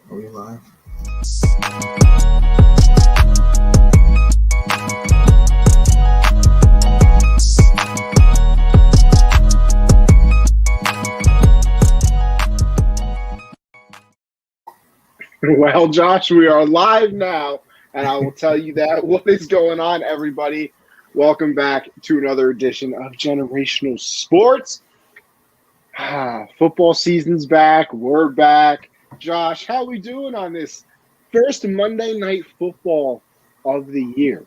Are we live? Well, Josh, we are live now, and I will tell you that. What is going on, everybody? Welcome back to another edition of Generational Sports. Football season's back. We're back. Josh, how we doing on this first Monday Night Football of the year?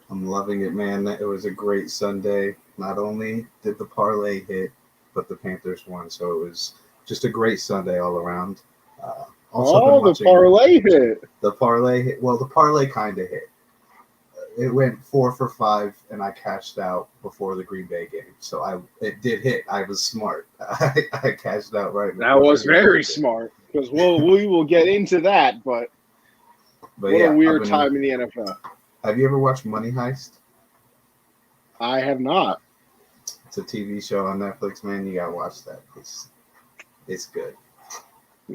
I'm loving it, man. It was a great Sunday. Not only did the parlay hit, but the Panthers won. So it was just a great Sunday all around. The parlay hit. The parlay hit. Well, the parlay kind of hit. It went 4 for 5, and I cashed out before the Green Bay game. So it did hit. I was smart. I cashed out right. That was very smart because we will get into that. But what a weird time in the NFL. Have you ever watched Money Heist? I have not. It's a TV show on Netflix, man. You gotta watch that. It's good.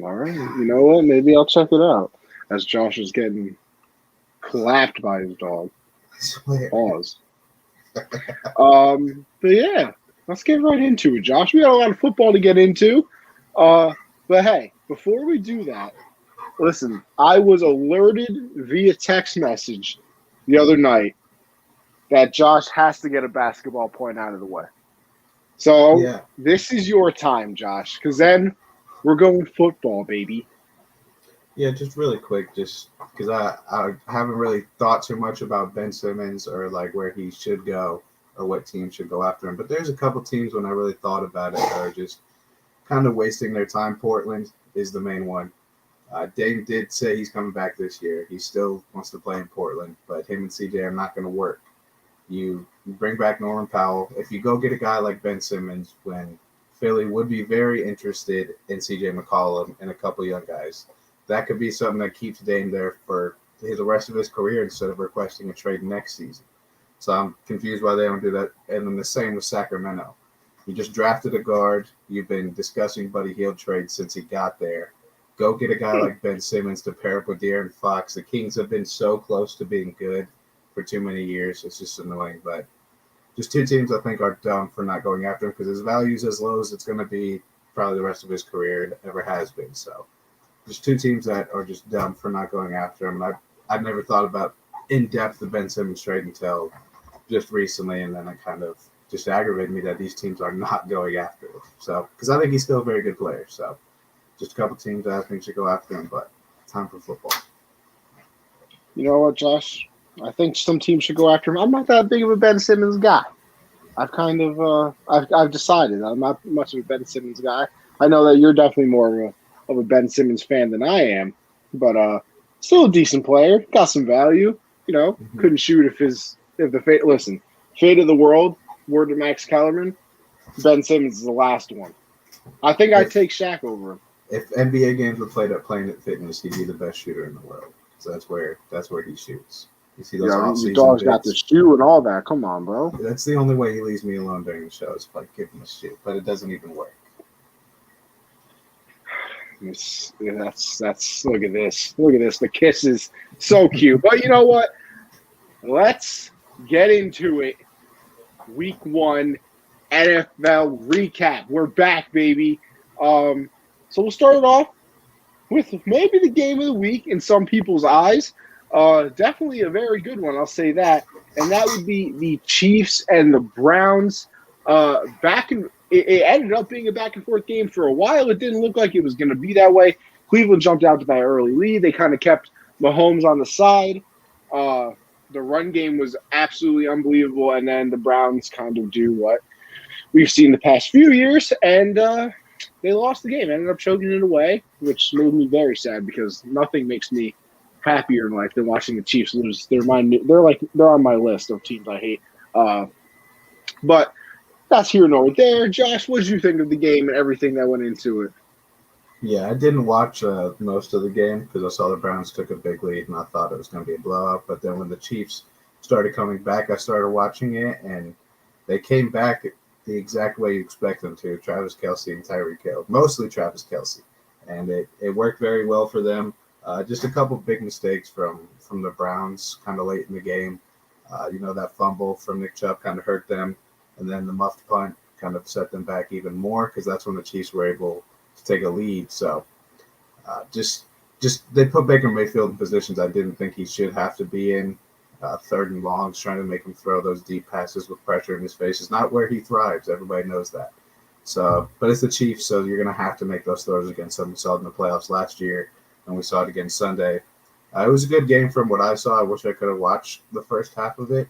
All right. You know what? Maybe I'll check it out. As Josh is getting clapped by his dog. I swear. Pause. But yeah, let's get right into it, Josh. We got a lot of football to get into. But hey, before we do that, listen, I was alerted via text message the other night that Josh has to get a basketball point out of the way. So This is your time, Josh, because then we're going football, baby. Yeah, just really quick, just because I haven't really thought too much about Ben Simmons or like where he should go or what team should go after him. But there's a couple teams when I really thought about it that are just kind of wasting their time. Portland is the main one. Dave did say he's coming back this year. He still wants to play in Portland, but him and CJ are not going to work. You bring back Norman Powell. If you go get a guy like Ben Simmons, when Philly would be very interested in CJ McCollum and a couple young guys, that could be something that keeps Dame there for the rest of his career instead of requesting a trade next season. So I'm confused why they don't do that. And then the same with Sacramento. You just drafted a guard. You've been discussing Buddy Hield trade since he got there. Go get a guy like Ben Simmons to pair up with De'Aaron Fox. The Kings have been so close to being good for too many years. It's just annoying. But just two teams I think are dumb for not going after him because his value is as low as it's going to be probably the rest of his career. It ever has been. So just two teams that are just dumb for not going after him. And I've never thought about in-depth the Ben Simmons trade until just recently, and then it kind of just aggravated me that these teams are not going after him. So because I think he's still a very good player. So just a couple teams that I think should go after him, but time for football. You know what, Josh? I think some teams should go after him. I'm not that big of a Ben Simmons guy. I've kind of I've decided I'm not much of a Ben Simmons guy. I know that you're definitely more of a Ben Simmons fan than I am, but still a decent player. Got some value. You know, couldn't shoot if the fate of the world were to Max Kellerman. Ben Simmons is the last one. I think I'd take Shaq over him. If NBA games were played at Planet Fitness, he'd be the best shooter in the world. So that's where he shoots. You see those your dog's got the shoe and all that. Come on, bro. That's the only way he leaves me alone during the show is if I give him a shoe, but it doesn't even work. That's look at this. The kiss is so cute. But you know what? Let's get into it. Week 1 NFL recap. We're back, baby. So we'll start it off with maybe the game of the week in some people's eyes. Definitely a very good one, I'll say that. And that would be the Chiefs and the Browns. It ended up being a back-and-forth game for a while. It didn't look like it was going to be that way. Cleveland jumped out to that early lead. They kind of kept Mahomes on the side. The run game was absolutely unbelievable, and then the Browns kind of do what we've seen the past few years, and they lost the game. Ended up choking it away, which made me very sad because nothing makes me happier in life than watching the Chiefs lose. They're on my list of teams I hate. But that's here nor there. Josh, what did you think of the game and everything that went into it? Yeah, I didn't watch most of the game because I saw the Browns took a big lead and I thought it was going to be a blowout. But then when the Chiefs started coming back, I started watching it, and they came back the exact way you expect them to. Travis Kelce and Tyreek Hill, mostly Travis Kelce. and it worked very well for them. Just a couple big mistakes from the Browns kind of late in the game. That fumble from Nick Chubb kind of hurt them, and then the muffed punt kind of set them back even more because that's when the Chiefs were able to take a lead. So just they put Baker Mayfield in positions I didn't think he should have to be in. Third and longs, trying to make him throw those deep passes with pressure in his face is not where he thrives. Everybody knows that. So, but it's the Chiefs, so you're going to have to make those throws against them. We saw it in the playoffs last year, and we saw it again Sunday. It was a good game from what I saw. I wish I could have watched the first half of it,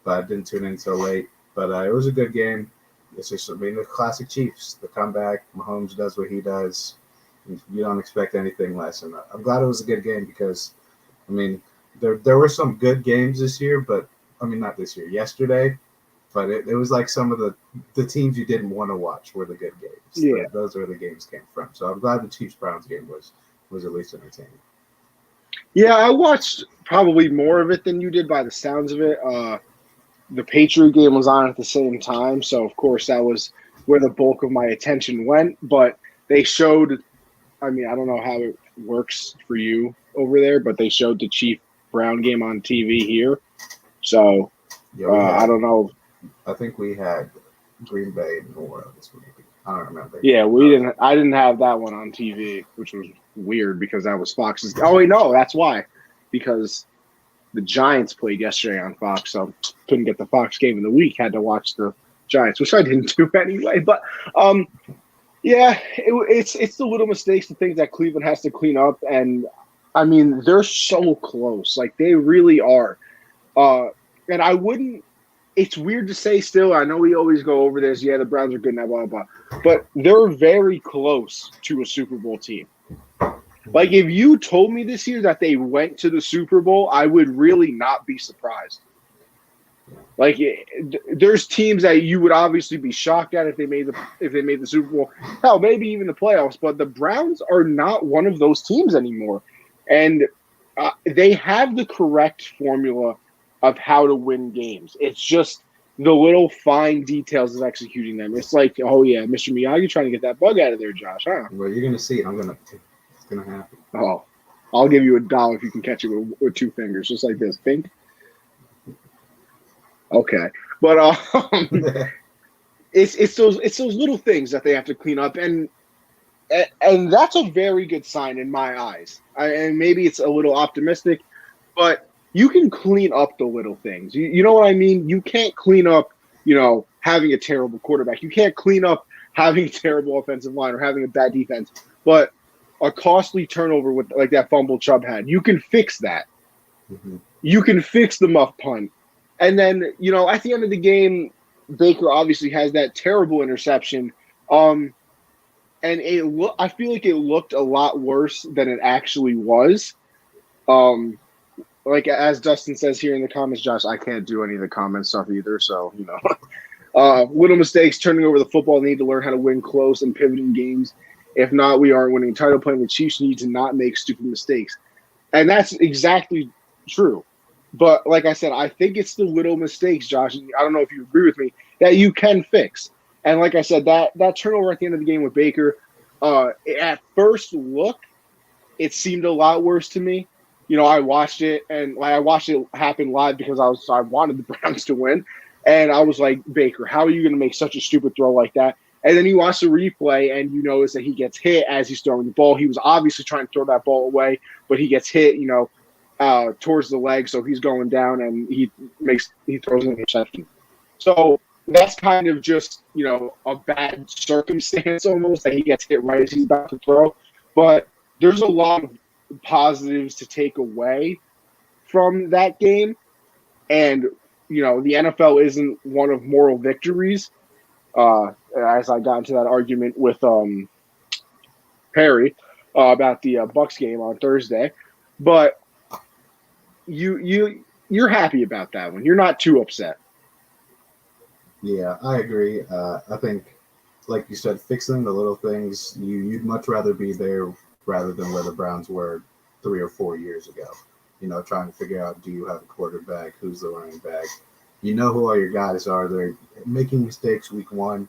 but I didn't tune in until late. But it was a good game. It's just, the classic Chiefs, the comeback. Mahomes does what he does. You don't expect anything less. And I'm glad it was a good game because, there were some good games this year, but not this year, yesterday. But it was like some of the teams you didn't want to watch were the good games. Yeah. Those are where the games came from. So I'm glad the Chiefs-Browns game was at least entertaining. Yeah, I watched probably more of it than you did by the sounds of it. The Patriot game was on at the same time, so of course that was where the bulk of my attention went. But they showed, I don't know how it works for you over there, but they showed the Chief-Brown game on TV here. So I don't know. I think we had Green Bay and New Orleans. I don't remember. Yeah, we didn't. I didn't have that one on TV, which was weird because that was Fox's. Oh wait, no, that's why, because the Giants played yesterday on Fox, so couldn't get the Fox game of the week. Had to watch the Giants, which I didn't do anyway. But it's the little mistakes, the things that Cleveland has to clean up, and they're so close, like they really are. And I wouldn't. It's weird to say still. I know we always go over this. Yeah, the Browns are good now, blah, blah, blah. But they're very close to a Super Bowl team. Like, if you told me this year that they went to the Super Bowl, I would really not be surprised. Like, there's teams that you would obviously be shocked at if they made the Super Bowl. Hell, maybe even the playoffs. But the Browns are not one of those teams anymore. And they have the correct formula of how to win games. It's just the little fine details of executing them. It's like, oh yeah, Mr. Miyagi trying to get that bug out of there, Josh, huh? Well, you're gonna see it. It's gonna happen. Oh, I'll give you $1 if you can catch it with 2 fingers, just like this. Think. Okay, but it's those little things that they have to clean up, and that's a very good sign in my eyes. And maybe it's a little optimistic, but you can clean up the little things. You know what I mean? You can't clean up, having a terrible quarterback. You can't clean up having a terrible offensive line or having a bad defense. But a costly turnover with like that fumble Chubb had, you can fix that. Mm-hmm. You can fix the muff punt. And then, at the end of the game, Baker obviously has that terrible interception. And I feel like it looked a lot worse than it actually was. Like as Dustin says here in the comments, Josh, I can't do any of the comment stuff either. So, little mistakes, turning over the football, need to learn how to win close and pivoting games. If not, we aren't winning title. Playing the Chiefs need to not make stupid mistakes. And that's exactly true. But like I said, I think it's the little mistakes, Josh. I don't know if you agree with me, that you can fix. And like I said, that turnover at the end of the game with Baker, at first look, it seemed a lot worse to me. I watched it, and I watched it happen live because I wanted the Browns to win. And I was like, Baker, how are you going to make such a stupid throw like that? And then you watch the replay, and you notice that he gets hit as he's throwing the ball. He was obviously trying to throw that ball away, but he gets hit, towards the leg, so he's going down, and he throws an interception. So that's kind of just, a bad circumstance almost that he gets hit right as he's about to throw. But there's a lot of positives to take away from that game. And, the NFL isn't one of moral victories. As I got into that argument with Perry about the Bucs game on Thursday. But you're happy about that one. You're not too upset. Yeah, I agree. I think, like you said, fixing the little things, you'd much rather be there rather than where the Browns were 3 or 4 years ago. Trying to figure out, do you have a quarterback? Who's the running back? Who all your guys are. They're making mistakes week 1.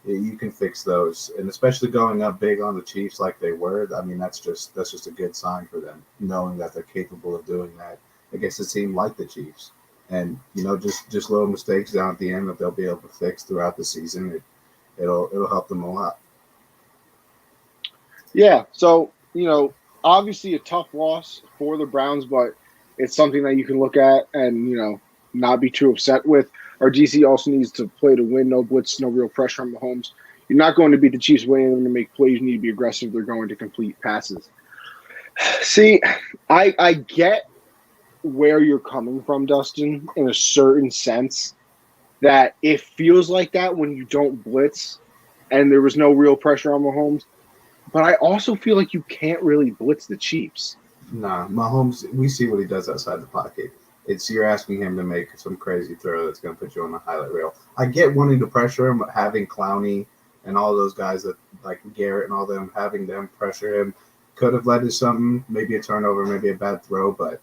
you can fix those, and especially going up big on the Chiefs like they were. I mean, that's just a good sign for them, knowing that they're capable of doing that against a team like the Chiefs. And just little mistakes down at the end that they'll be able to fix throughout the season. It'll help them a lot. Yeah. So obviously a tough loss for the Browns, but it's something that you can look at and not be too upset with. Our DC also needs to play to win. No blitz, no real pressure on Mahomes. You're not going to beat the Chiefs winning them to make plays. You need to be aggressive. They're going to complete passes. See, I get where you're coming from, Dustin, in a certain sense, that it feels like that when you don't blitz and there was no real pressure on Mahomes. But I also feel like you can't really blitz the Chiefs. Nah, Mahomes, we see what he does outside the pocket. You're asking him to make some crazy throw that's going to put you on the highlight reel. I get wanting to pressure him, but having Clowney and all those guys that like Garrett and all them, having them pressure him could have led to something, maybe a turnover, maybe a bad throw, but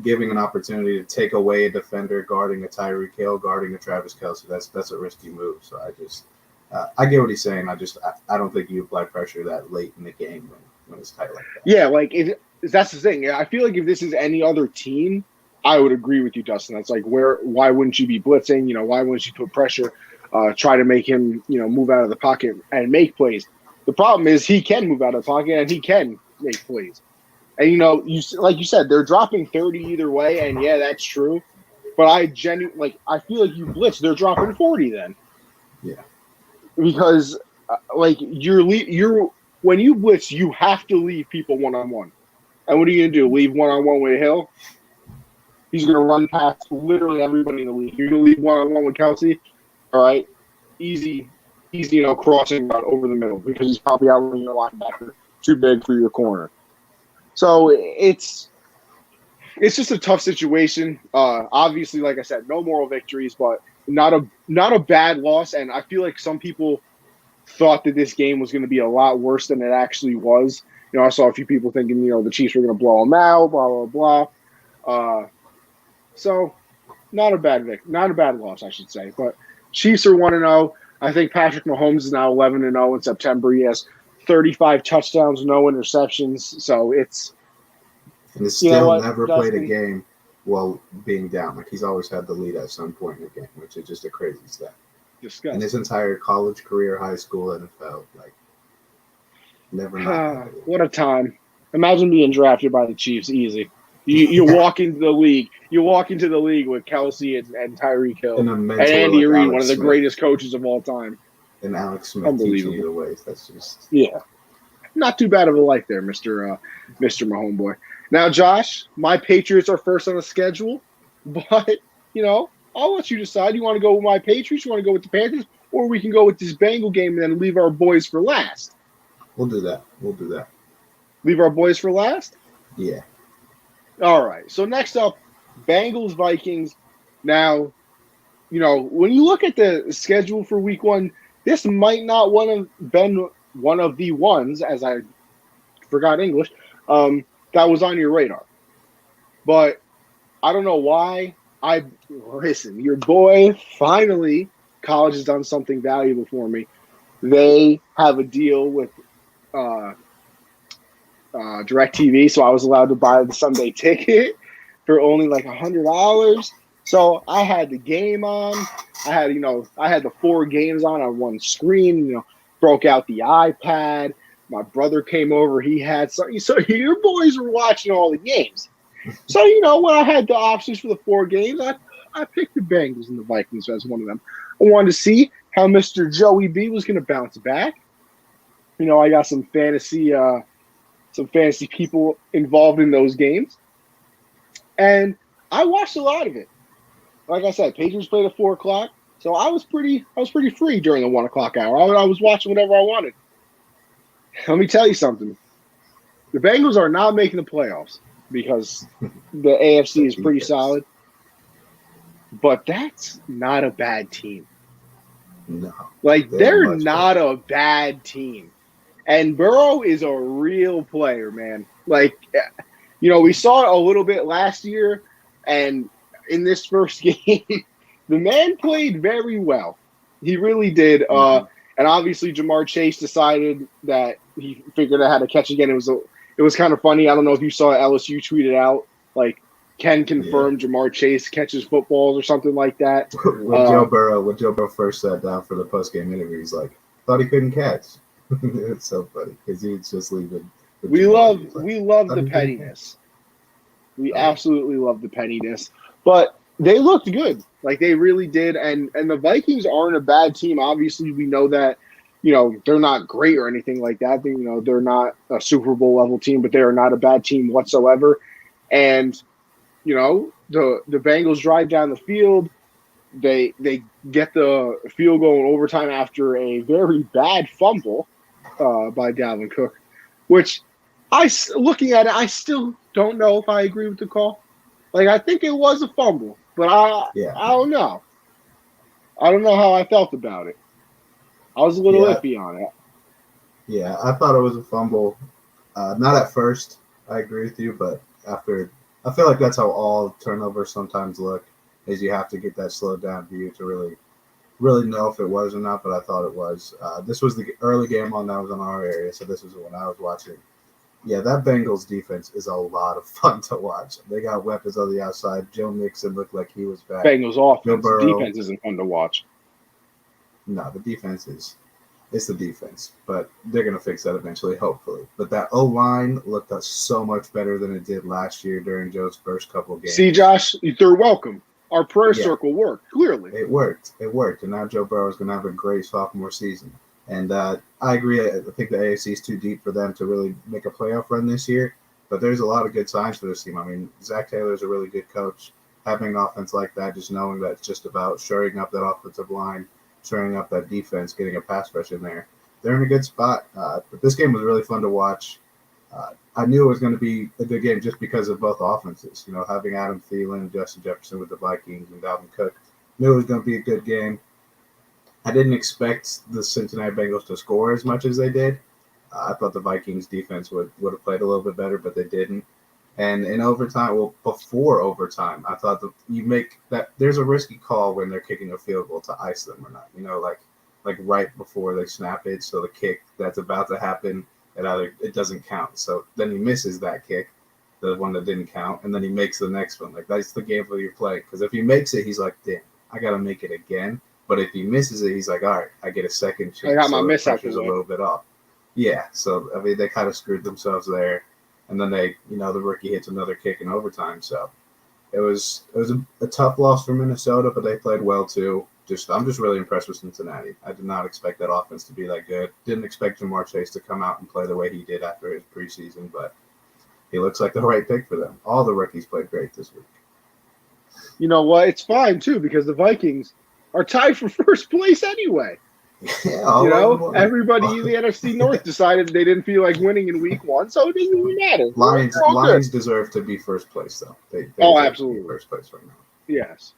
giving an opportunity to take away a defender guarding a Tyreek Hill, guarding a Travis Kelce, that's a risky move. So I get what he's saying. I don't think you apply pressure that late in the game when it's tight like that. Yeah, that's the thing. I feel like if this is any other team, I would agree with you, Dustin. That's like why wouldn't you be blitzing? Why wouldn't you put pressure, try to make him, move out of the pocket and make plays? The problem is he can move out of the pocket and he can make plays. And, like you said, they're dropping 30 either way. And yeah, that's true. But I feel like you blitz, they're dropping 40 then. Yeah. Because when you blitz, you have to leave people one-on-one. And what are you going to do? Leave one-on-one with Hill? He's going to run past literally everybody in the league. You're going to leave one-on-one with Kelce? All right. Easy, crossing route over the middle because he's probably outrunning your linebacker. Too big for your corner. So it's just a tough situation. Obviously, like I said, no moral victories, but not a bad loss. And I feel like some people thought that this game was going to be a lot worse than it actually was. I saw a few people thinking, the Chiefs were going to blow them out, blah, blah, blah. So not a bad loss, I should say. But Chiefs are 1-0. I think Patrick Mahomes is now 11-0 in September. He has 35 touchdowns, no interceptions. So it's still never played a game while being down. Like he's always had the lead at some point in the game, which is just a crazy stat. Disgusting. In his entire college career, high school, NFL, never. What a time! Imagine being drafted by the Chiefs. Easy. You walk into the league. You walk into the league with Kelce and Tyreek Hill and Andy Reid, one of the greatest coaches of all time. And Alex Smith teaching you the ways. That's just not too bad of a life there, Mr. Mahomes boy. Now, Josh, my Patriots are first on the schedule, but I'll let you decide. You want to go with my Patriots? You want to go with the Panthers, or we can go with this Bengal game and then leave our boys for last. We'll do that. Leave our boys for last? Yeah. All right. So next up, Bangles Vikings. Now, when you look at the schedule for Week 1, this might not been one of the ones, as I forgot English, that was on your radar. But I don't know why. Listen, your boy, finally, college has done something valuable for me. They have a deal with DirecTV, so I was allowed to buy the Sunday ticket for only like $100. So I had the game on. I had the 4 games on one screen. Broke out the iPad. My brother came over. He had something. So your boys were watching all the games. So when I had the options for the 4 games, I picked the Bengals and the Vikings as one of them. I wanted to see how Mr. Joey B was going to bounce back. I got some fantasy people involved in those games, and I watched a lot of it. Like I said, Patriots played at 4:00, so I was pretty free during the 1:00 hour. I was watching whatever I wanted. Let me tell you something: the Bengals are not making the playoffs because the AFC is pretty solid, but that's not a bad team. No, they're not a bad team. And Burrow is a real player, man. We saw it a little bit last year, and in this first game, the man played very well. He really did. And obviously, Jamar Chase decided that he figured out how to catch again. It was kind of funny. I don't know if you saw LSU tweeted out like can confirm Jamar Chase catches footballs or something like that. When Joe Burrow first sat down for the postgame interview, he's like, thought he couldn't catch. It's so funny because he's just leaving. We love the pettiness. We absolutely love the pettiness. But they looked good. Like they really did. And the Vikings aren't a bad team. Obviously, we know that, they're not great or anything like that. They're not a Super Bowl level team, but they are not a bad team whatsoever. And, the Bengals drive down the field. They get the field goal in overtime after a very bad fumble by Dalvin Cook, which looking at it, I still don't know if I agree with the call. Like, I think it was a fumble, but I don't know. I don't know how I felt about it. I was a little iffy on it. Yeah, I thought it was a fumble. Not at first, I agree with you, but after, I feel like that's how all turnovers sometimes look, is you have to get that slowed down view to really know if it was or not, but I thought it was. This was the early game on that was in our area, so this was when I was watching. Yeah, that Bengals defense is a lot of fun to watch. They got weapons on the outside. Joe Mixon looked like he was back. Bengals offense. Defense isn't fun to watch. No, the defense it's the defense, but they're going to fix that eventually, hopefully. But that O-line looked so much better than it did last year during Joe's first couple games. See, Josh, they're welcome. Our prayer circle worked, clearly. It worked. And now Joe Burrow is going to have a great sophomore season. And I agree. I think the AFC is too deep for them to really make a playoff run this year. But there's a lot of good signs for this team. I mean, Zach Taylor is a really good coach. Having an offense like that, just knowing that it's just about shoring up that offensive line, shoring up that defense, getting a pass rush in there. They're in a good spot. But this game was really fun to watch. I knew it was going to be a good game just because of both offenses. Having Adam Thielen, Justin Jefferson with the Vikings, and Dalvin Cook. Knew it was going to be a good game. I didn't expect the Cincinnati Bengals to score as much as they did. I thought the Vikings defense would have played a little bit better, but they didn't. And in overtime, before overtime, I thought that you make that there's a risky call when they're kicking a field goal to ice them or not. Like right before they snap it, so the kick that's about to happen, it doesn't count. So then he misses that kick, the one that didn't count, and then he makes the next one. Like that's the game for your play. Because if he makes it, he's like, damn, I got to make it again. But if he misses it, he's like, all right, I get a second chance. I got my miss out a little bit off. Yeah, so, I mean, they kind of screwed themselves there. And then the rookie hits another kick in overtime. So it was a tough loss for Minnesota, but they played well too. I'm just really impressed with Cincinnati. I did not expect that offense to be that good. Didn't expect Jamar Chase to come out and play the way he did after his preseason, but he looks like the right pick for them. All the rookies played great this week. You know what? It's fine too because the Vikings are tied for first place anyway. Yeah, everybody in the NFC North decided they didn't feel like winning in week 1, so it didn't really matter. Lions deserve to be first place, though. They absolutely. To be first place right now. Yes.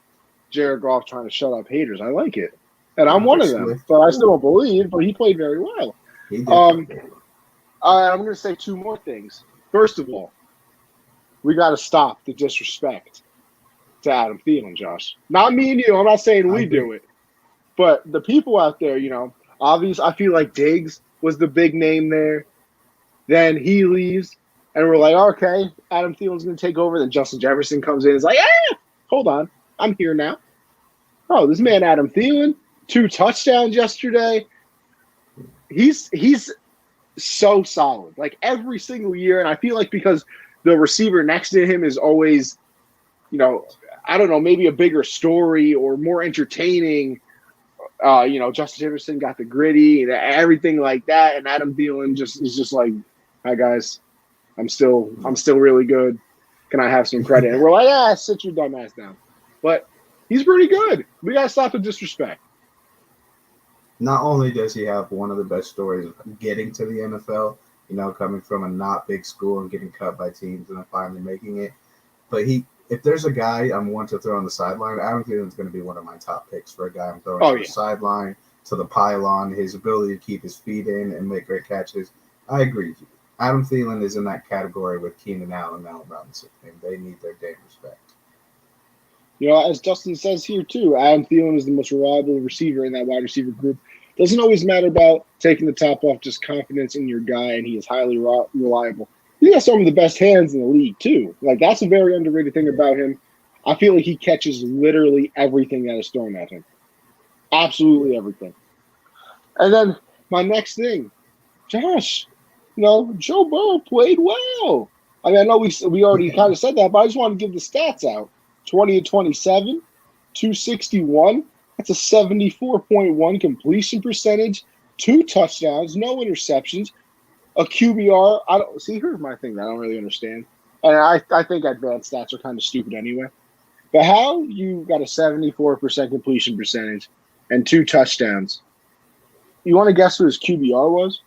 Jared Goff trying to shut up haters. I like it. And I'm one of them. But I still don't believe, but he played very well. He did I'm going to say 2 more things. First of all, we got to stop the disrespect to Adam Thielen, Josh. Not me and you. I'm not saying we do it. But the people out there, obviously, I feel like Diggs was the big name there. Then he leaves, and we're like, okay, Adam Thielen's going to take over. Then Justin Jefferson comes in and is like, hold on, I'm here now. Oh, this man Adam Thielen, 2 touchdowns yesterday. He's so solid, like every single year. And I feel like because the receiver next to him is always, I don't know, maybe a bigger story or more entertaining. Justin Jefferson got the gritty and everything like that, and Adam Thielen is just like, "Hi guys, I'm still really good. Can I have some credit?" And we're like, sit your dumb ass down. But he's pretty good. We gotta stop the disrespect. Not only does he have one of the best stories of getting to the NFL, coming from a not big school and getting cut by teams and then finally making it, but if there's a guy I'm one to throw on the sideline, Adam Thielen is going to be one of my top picks for a guy I'm throwing to the sideline, to the pylon, his ability to keep his feet in and make great catches. I agree with you. Adam Thielen is in that category with Keenan Allen and Allen Robinson, and they need their damn respect. As Justin says here too, Adam Thielen is the most reliable receiver in that wide receiver group. Doesn't always matter about taking the top off, just confidence in your guy, and he is highly reliable. He got some of the best hands in the league, too. Like, that's a very underrated thing about him. I feel like he catches literally everything that is thrown at him. Absolutely everything. And then my next thing, Josh, Joe Burrow played well. I mean, I know we already kind of said that, but I just want to give the stats out. 20-27, 261. That's a 74.1 completion percentage, 2 touchdowns, no interceptions, a QBR. Here's my thing that I don't really understand. And I think advanced stats are kind of stupid anyway. But how you got a 74% completion percentage and 2 touchdowns? You want to guess what his QBR was?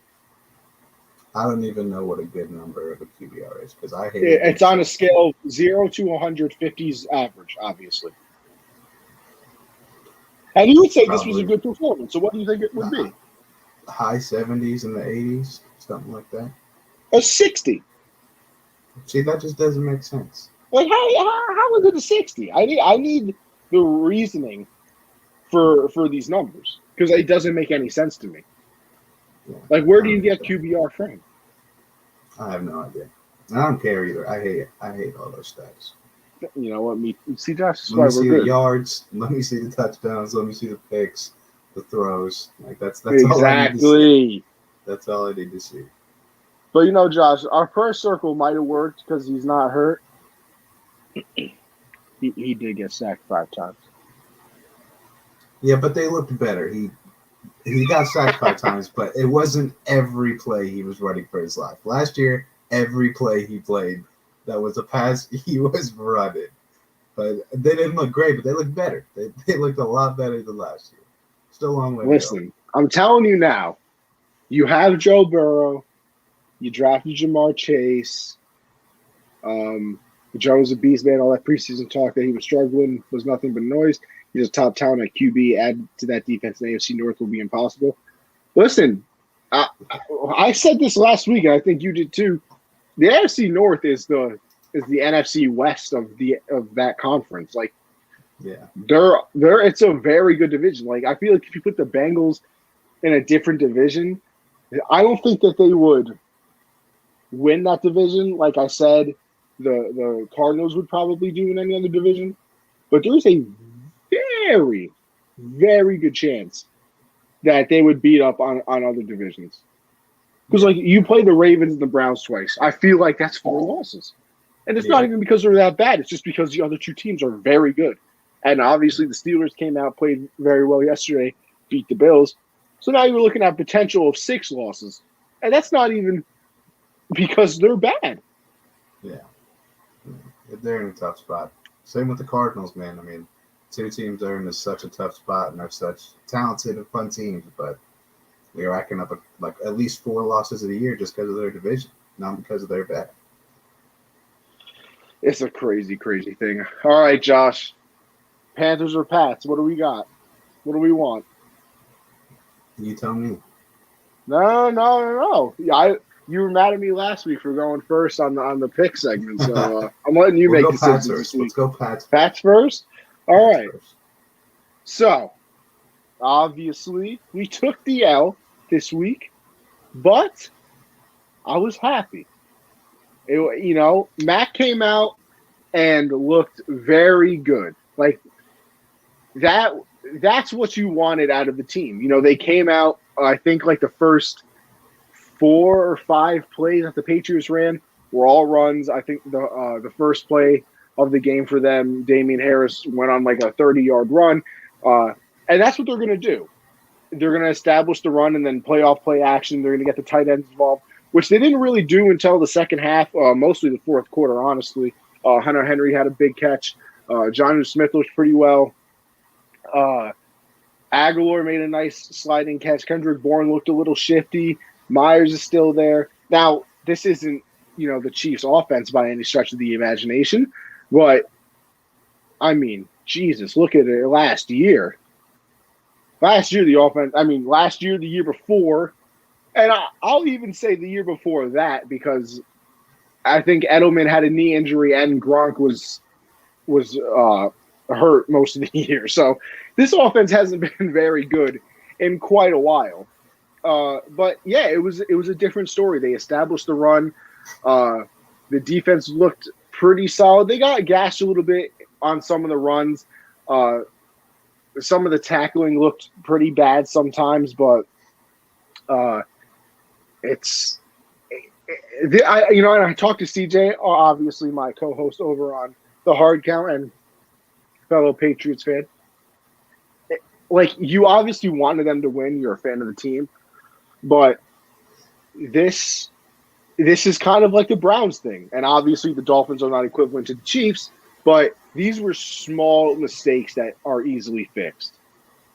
I don't even know what a good number of a QBR is because I hate it. It's on a scale of 0 to 150's average, obviously. And you would say this was a good performance. So what do you think it would be? High 70s and the 80s, something like that. A 60. See, that just doesn't make sense. Like how is it a 60? I need the reasoning for these numbers because it doesn't make any sense to me. Yeah, like where do you get QBR from? I have no idea. I don't care either. I hate all those stats. You know what? See, Josh. Let me see the yards. Let me see the touchdowns. Let me see the picks, the throws. Like that's exactly. All I need to see. That's all I need to see. But Josh, our first circle might have worked because he's not hurt. He did get sacked 5 times. Yeah, but they looked better. He got sacked 5 times, but it wasn't every play he was running for his life. Last year, every play he played that was a pass, he was running. But they didn't look great, but they looked better. They looked a lot better than last year. Still a long way to go. Listen, I'm telling you now, you have Joe Burrow. You drafted Jamar Chase. Joe was a beast, man. All that preseason talk that he was struggling was nothing but noise. He's a top talent at QB. Add to that defense, the AFC North will be impossible. Listen, I said this last week, and I think you did too. The AFC North is the NFC West of that conference. Like, yeah, they're it's a very good division. Like, I feel like if you put the Bengals in a different division, I don't think that they would win that division. Like I said, the Cardinals would probably do in any other division, but there's a very, very good chance that they would beat up on other divisions. Because, like, you play the Ravens and the Browns twice. I feel like that's 4 losses. And it's not even because they're that bad. It's just because the other 2 teams are very good. And obviously the Steelers came out, played very well yesterday, beat the Bills. So now you're looking at potential of 6 losses. And that's not even because they're bad. Yeah. They're in a tough spot. Same with the Cardinals, man. I mean, 2 teams are in such a tough spot and are such talented and fun teams, but they're racking up like at least 4 losses a year just because of their division, not because of their bad. It's a crazy, crazy thing. All right, Josh. Panthers or Pats? What do we got? What do we want? You tell me. No. Yeah, you were mad at me last week for going first on the pick segment, so I'm letting you make decisions this week. Let's go Pats. Pats first? All right. First. So, obviously, we took the L this week, but I was happy. Matt came out and looked very good. Like, that's what you wanted out of the team. They came out, I think, like the first 4 or 5 plays that the Patriots ran were all runs. I think the first play of the game for them, Damian Harris went on like a 30-yard run. And that's what they're going to do. They're going to establish the run and then play action. They're going to get the tight ends involved, which they didn't really do until the second half, mostly the fourth quarter, honestly. Hunter Henry had a big catch. Jonnu Smith looked pretty well. Aguilar made a nice sliding catch. Kendrick Bourne looked a little shifty. Myers is still there. Now, this isn't, the Chiefs' offense by any stretch of the imagination, but, I mean, Jesus, look at it last year. Last year, the year before, and I'll even say the year before that because I think Edelman had a knee injury and Gronk was hurt most of the year. So this offense hasn't been very good in quite a while. But yeah, it was a different story. They established the run. The defense looked pretty solid. They got gashed a little bit on some of the runs. Some of the tackling looked pretty bad sometimes, but it's and I talked to CJ, obviously my co-host over on the Hard Count and fellow Patriots fan. Like, you obviously wanted them to win. You're a fan of the team, but this is kind of like the Browns thing, and obviously the Dolphins are not equivalent to the Chiefs, but these were small mistakes that are easily fixed.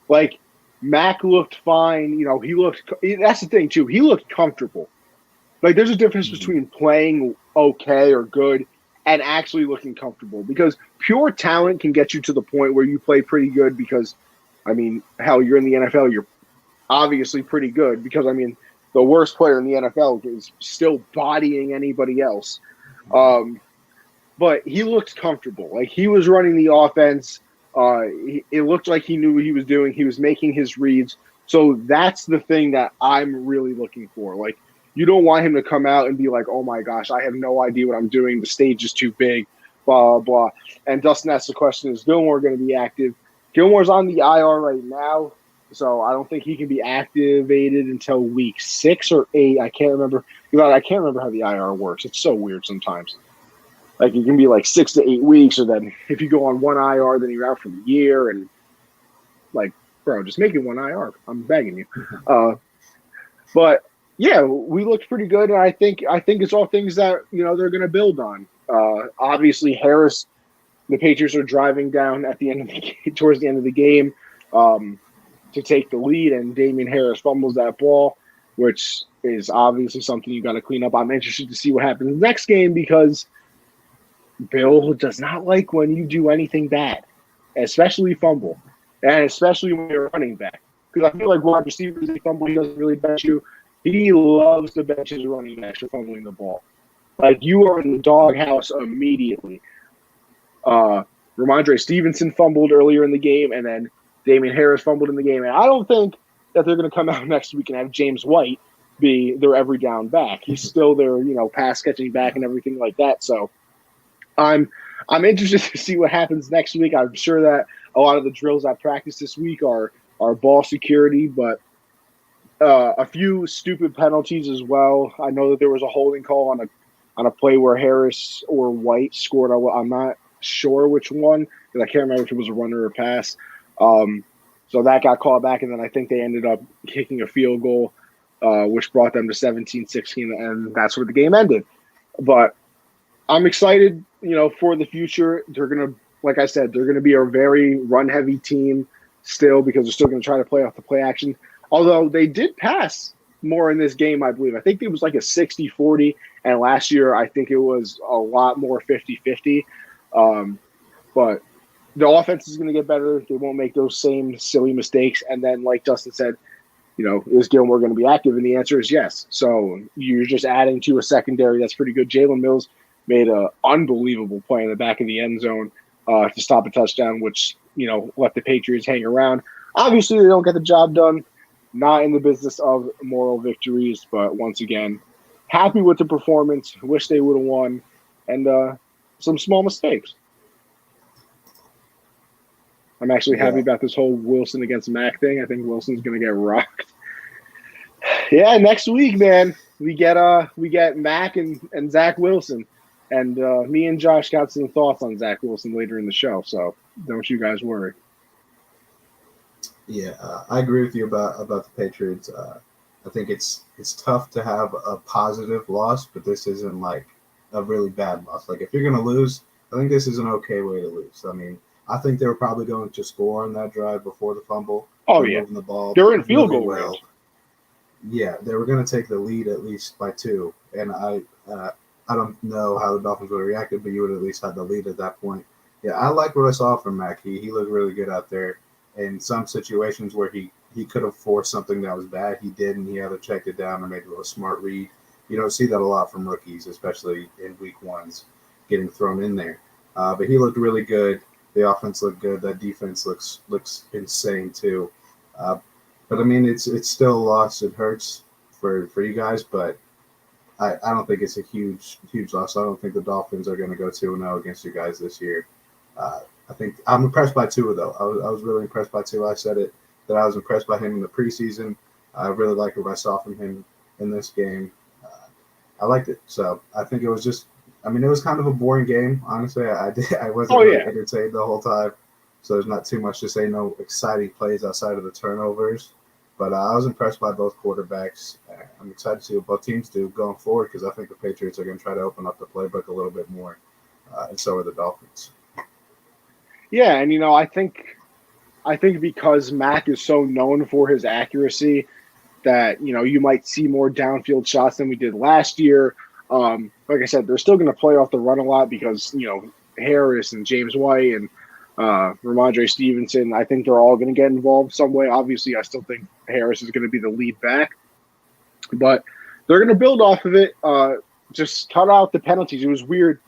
Like, Mac looked fine. That's the thing too. He looked comfortable. Like, there's a difference between playing okay or good and actually looking comfortable, because pure talent can get you to the point where you play pretty good because, I mean, hell, you're in the NFL, you're obviously pretty good because, I mean, the worst player in the NFL is still bodying anybody else. But he looked comfortable. Like, he was running the offense. It looked like he knew what he was doing. He was making his reads. So that's the thing that I'm really looking for. Like, you don't want him to come out and be like, oh my gosh, I have no idea what I'm doing. The stage is too big, blah, blah, blah. And Dustin asked the question, is Gilmore going to be active? Gilmore's on the IR right now, so I don't think he can be activated until week 6 or 8. I can't remember. I can't remember how the IR works. It's so weird sometimes. Like, it can be like 6 to 8 weeks, or then if you go on one IR, then you're out for the year. And, like, bro, just make it one IR. I'm begging you. But yeah, we looked pretty good, and I think it's all things that they're going to build on. Obviously, Harris, the Patriots are driving down at the end of towards the end of the game to take the lead, and Damian Harris fumbles that ball, which is obviously something you got to clean up. I'm interested to see what happens next game because Bill does not like when you do anything bad, especially fumble, and especially when you're running back. Because I feel like wide receivers, they fumble, he doesn't really bench you. He loves to bench his running backs for fumbling the ball. Like, you are in the doghouse immediately. Ramondre Stevenson fumbled earlier in the game, and then Damian Harris fumbled in the game. And I don't think that they're going to come out next week and have James White be their every down back. He's still their, pass catching back and everything like that. So I'm interested to see what happens next week. I'm sure that a lot of the drills I practiced this week are ball security, but a few stupid penalties as well. I know that there was a holding call on a play where Harris or White scored. I'm not sure which one because I can't remember if it was a run or a pass. So that got called back, and then I think they ended up kicking a field goal, which brought them to 17-16, and that's where the game ended. But I'm excited, for the future. They're going to, like I said, they're going to be a very run-heavy team still because they're still going to try to play off the play action. Although they did pass more in this game, I believe. I think it was like a 60-40, and last year I think it was a lot more 50-50. But the offense is going to get better. They won't make those same silly mistakes. And then, like Dustin said, is Gilmore going to be active? And the answer is yes. So you're just adding to a secondary that's pretty good. Jalen Mills made an unbelievable play in the back of the end zone to stop a touchdown, which, let the Patriots hang around. Obviously, they don't get the job done. Not in the business of moral victories, but once again, happy with the performance. Wish they would have won, and some small mistakes. I'm actually happy about this whole Wilson against Mac thing. I think Wilson's going to get rocked. Yeah, next week, man, we get Mac and Zach Wilson, and me and Josh got some thoughts on Zach Wilson later in the show, so don't you guys worry. Yeah, I agree with you about the Patriots. I think it's tough to have a positive loss, but this isn't like a really bad loss. Like, if you're going to lose, I think this is an okay way to lose. I mean, I think they were probably going to score on that drive before the fumble. Oh, yeah. Moving the ball. They're in field goal range. Yeah, they were going to take the lead at least by 2. And I don't know how the Dolphins would have reacted, but you would have at least had the lead at that point. Yeah, I like what I saw from Mac. He looked really good out there. In some situations where he could have forced something that was bad, he didn't. He either checked it down or made a smart read. You don't see that a lot from rookies, especially in week ones, getting thrown in there. But he looked really good. The offense looked good. That defense looks insane too. But I mean, it's still a loss. It hurts for you guys, but I don't think it's a huge loss. I don't think the Dolphins are going to go 2-0 against you guys this year. I think I'm impressed by Tua though. I was really impressed by Tua. I said it that I was impressed by him in the preseason. I really like what I saw from him in this game. I liked it. So I think it was just. I mean, it was kind of a boring game. Honestly, I wasn't really entertained the whole time. So there's not too much to say. No exciting plays outside of the turnovers. But I was impressed by both quarterbacks. I'm excited to see what both teams do going forward because I think the Patriots are going to try to open up the playbook a little bit more, and so are the Dolphins. Yeah, and I think because Mac is so known for his accuracy that you might see more downfield shots than we did last year. Like I said, they're still going to play off the run a lot because Harris and James White and Ramondre Stevenson. I think they're all going to get involved some way. Obviously, I still think Harris is going to be the lead back, but they're going to build off of it. Just cut out the penalties. It was weird.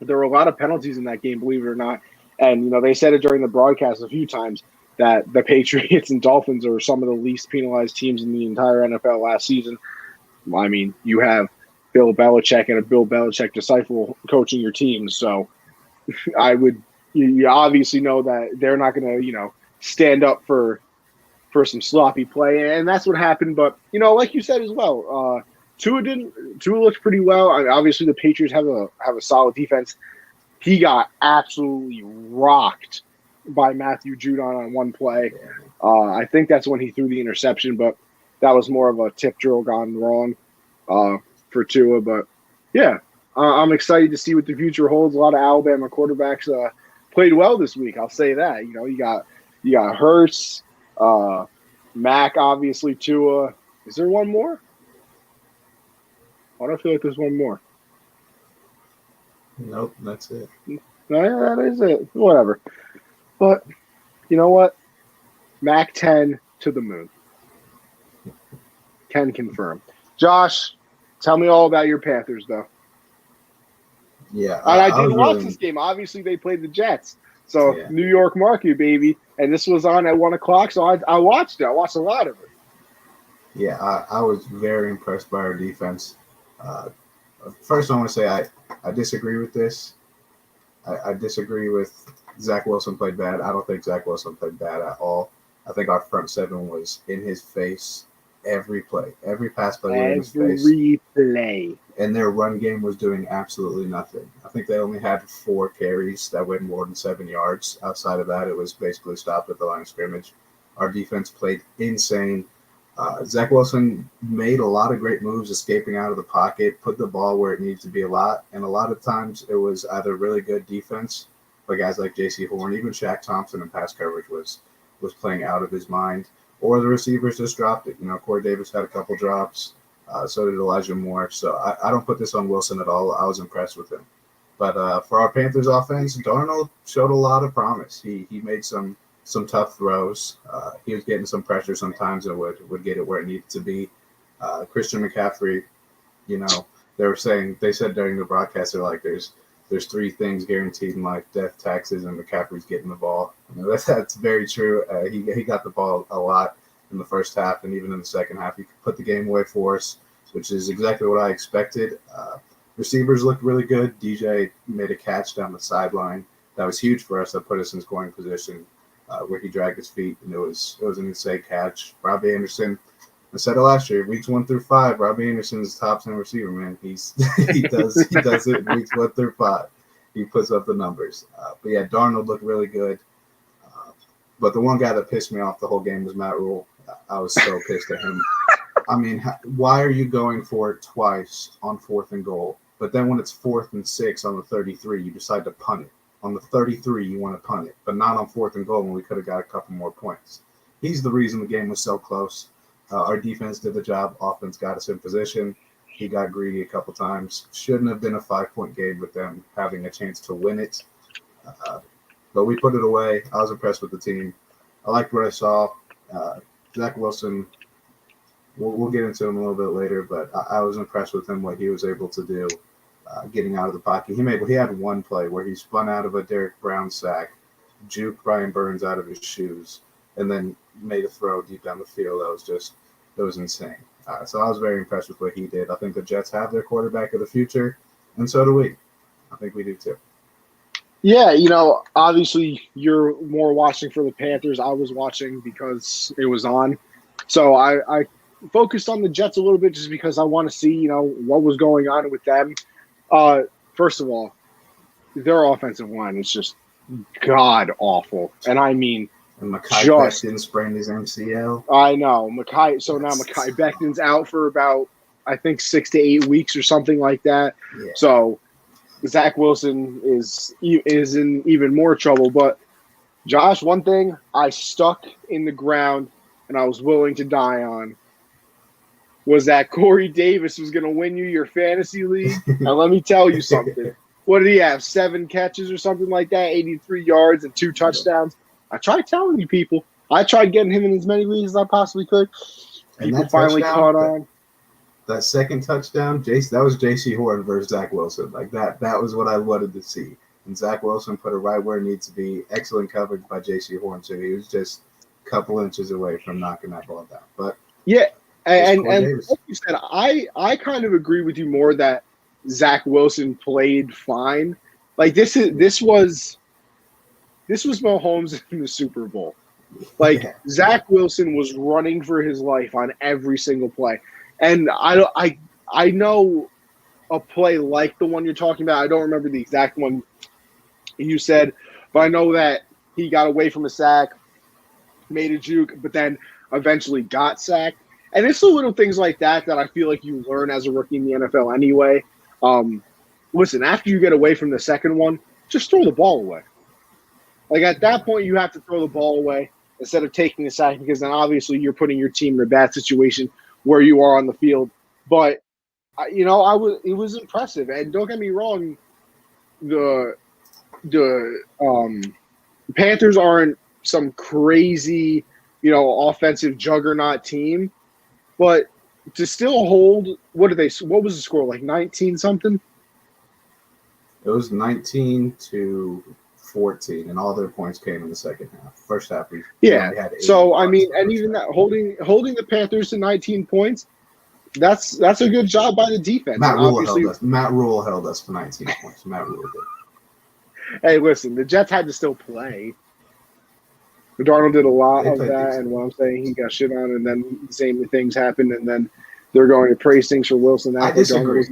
There were a lot of penalties in that game, believe it or not. And, they said it during the broadcast a few times that the Patriots and Dolphins are some of the least penalized teams in the entire NFL last season. I mean, you have Bill Belichick and a Bill Belichick disciple coaching your team. So you obviously know that they're not going to, stand up for some sloppy play. And that's what happened. But, like you said as well, Tua looked pretty well. I mean, obviously, the Patriots have a solid defense. He got absolutely rocked by Matthew Judon on one play. I think that's when he threw the interception, but that was more of a tip drill gone wrong for Tua. But, yeah, I'm excited to see what the future holds. A lot of Alabama quarterbacks played well this week. I'll say that. You got Hurts, Mac, obviously, Tua. Is there one more? I don't feel like there's one more. Nope, that's it. No, that is it. Whatever. But you know what? Mac 10 to the moon. Can confirm. Josh, tell me all about your Panthers, though. Yeah. And I did watch this game. Obviously, they played the Jets. So, yeah. New York market, baby. And this was on at 1 o'clock, so I watched it. I watched a lot of it. Yeah, I was very impressed by our defense. First, I want to say I disagree with this. I disagree with Zach Wilson played bad. I don't think Zach Wilson played bad at all. I think our front seven was in his face every play. Every pass play was in his face. Every play. And their run game was doing absolutely nothing. I think they only had 4 carries that went more than 7 yards. Outside of that, it was basically stopped at the line of scrimmage. Our defense played insane. Zach Wilson made a lot of great moves, escaping out of the pocket, put the ball where it needs to be a lot. And a lot of times it was either really good defense by guys like J.C. Horn, even Shaq Thompson in pass coverage was playing out of his mind, or the receivers just dropped it. Corey Davis had a couple drops, so did Elijah Moore. So I don't put this on Wilson at all. I was impressed with him. But for our Panthers offense, Darnold showed a lot of promise. He made some tough throws. He was getting some pressure sometimes and would get it where it needed to be. Christian McCaffrey, they said during the broadcast, they're like, there's 3 things guaranteed in life: death, taxes, and McCaffrey's getting the ball. That's very true. He got the ball a lot in the first half, and even in the second half, he put the game away for us, which is exactly what I expected. Receivers looked really good. DJ made a catch down the sideline. That was huge for us. That put us in scoring position. Where he dragged his feet, and it was an insane catch. Robbie Anderson, I said it last year, weeks 1 through 5, Robbie Anderson's top 10 receiver, man. He does it in weeks 1 through 5. He puts up the numbers. But yeah, Darnold looked really good. But the one guy that pissed me off the whole game was Matt Rule. I was so pissed at him. I mean, why are you going for it twice on 4th and goal? But then when it's 4th and 6 on the 33, you decide to punt it. On the 33, you want to punt it, but not on 4th and goal when we could have got a couple more points. He's the reason the game was so close. Our defense did the job. Offense got us in position. He got greedy a couple times. Shouldn't have been a 5-point game with them having a chance to win it. But we put it away. I was impressed with the team. I liked what I saw. Zach Wilson, we'll get into him a little bit later, but I was impressed with him, what he was able to do. Getting out of the pocket. He had one play where he spun out of a Derek Brown sack, juked Brian Burns out of his shoes, and then made a throw deep down the field that was insane. So I was very impressed with what he did. I think the Jets have their quarterback of the future, and so do we. I think we do too. Yeah, obviously you're more watching for the Panthers. I was watching because it was on. So I focused on the Jets a little bit just because I want to see, what was going on with them. First of all, their offensive line is just god awful. And I mean, and Mekhi Becton sprained his MCL. I know. Mekhi Becton's out for about, I think, 6 to 8 weeks or something like that. Yeah. So Zach Wilson is in even more trouble. But, Josh, one thing I stuck in the ground and I was willing to die on was that Corey Davis was going to win you your fantasy league. Now, let me tell you something. What did he have, 7 catches or something like that, 83 yards and 2 touchdowns? I tried telling you people. I tried getting him in as many leagues as I possibly could. People finally caught on. That second touchdown, that was J.C. Horn versus Zach Wilson. Like that was what I wanted to see. And Zach Wilson put it right where it needs to be. Excellent coverage by J.C. Horn, too. He was just a couple inches away from knocking that ball down. But yeah, and like you said, I kind of agree with you more that Zach Wilson played fine. Like this was Mahomes in the Super Bowl. Like Zach Wilson was running for his life on every single play. And I know a play like the one you're talking about. I don't remember the exact one you said, but I know that he got away from a sack, made a juke, but then eventually got sacked. And it's the little things like that I feel like you learn as a rookie in the NFL anyway. Listen, after you get away from the second one, just throw the ball away. Like at that point, you have to throw the ball away instead of taking a sack, because then obviously you're putting your team in a bad situation where you are on the field. But it was impressive. And don't get me wrong, the Panthers aren't some crazy, offensive juggernaut team, but to still hold, what was the score, like 19 something? It was 19-14, and all their points came in the second half. First half, we had 8. So I mean, and even that holding the Panthers to 19 points, that's a good job by the defense. Matt Rule held us to 19 points. Matt Rule did. Hey, listen, the Jets had to still play. Darnold did a lot of that, and what I'm saying, he got shit on, and then the same things happened, and then they're going to praise things for Wilson. I disagree.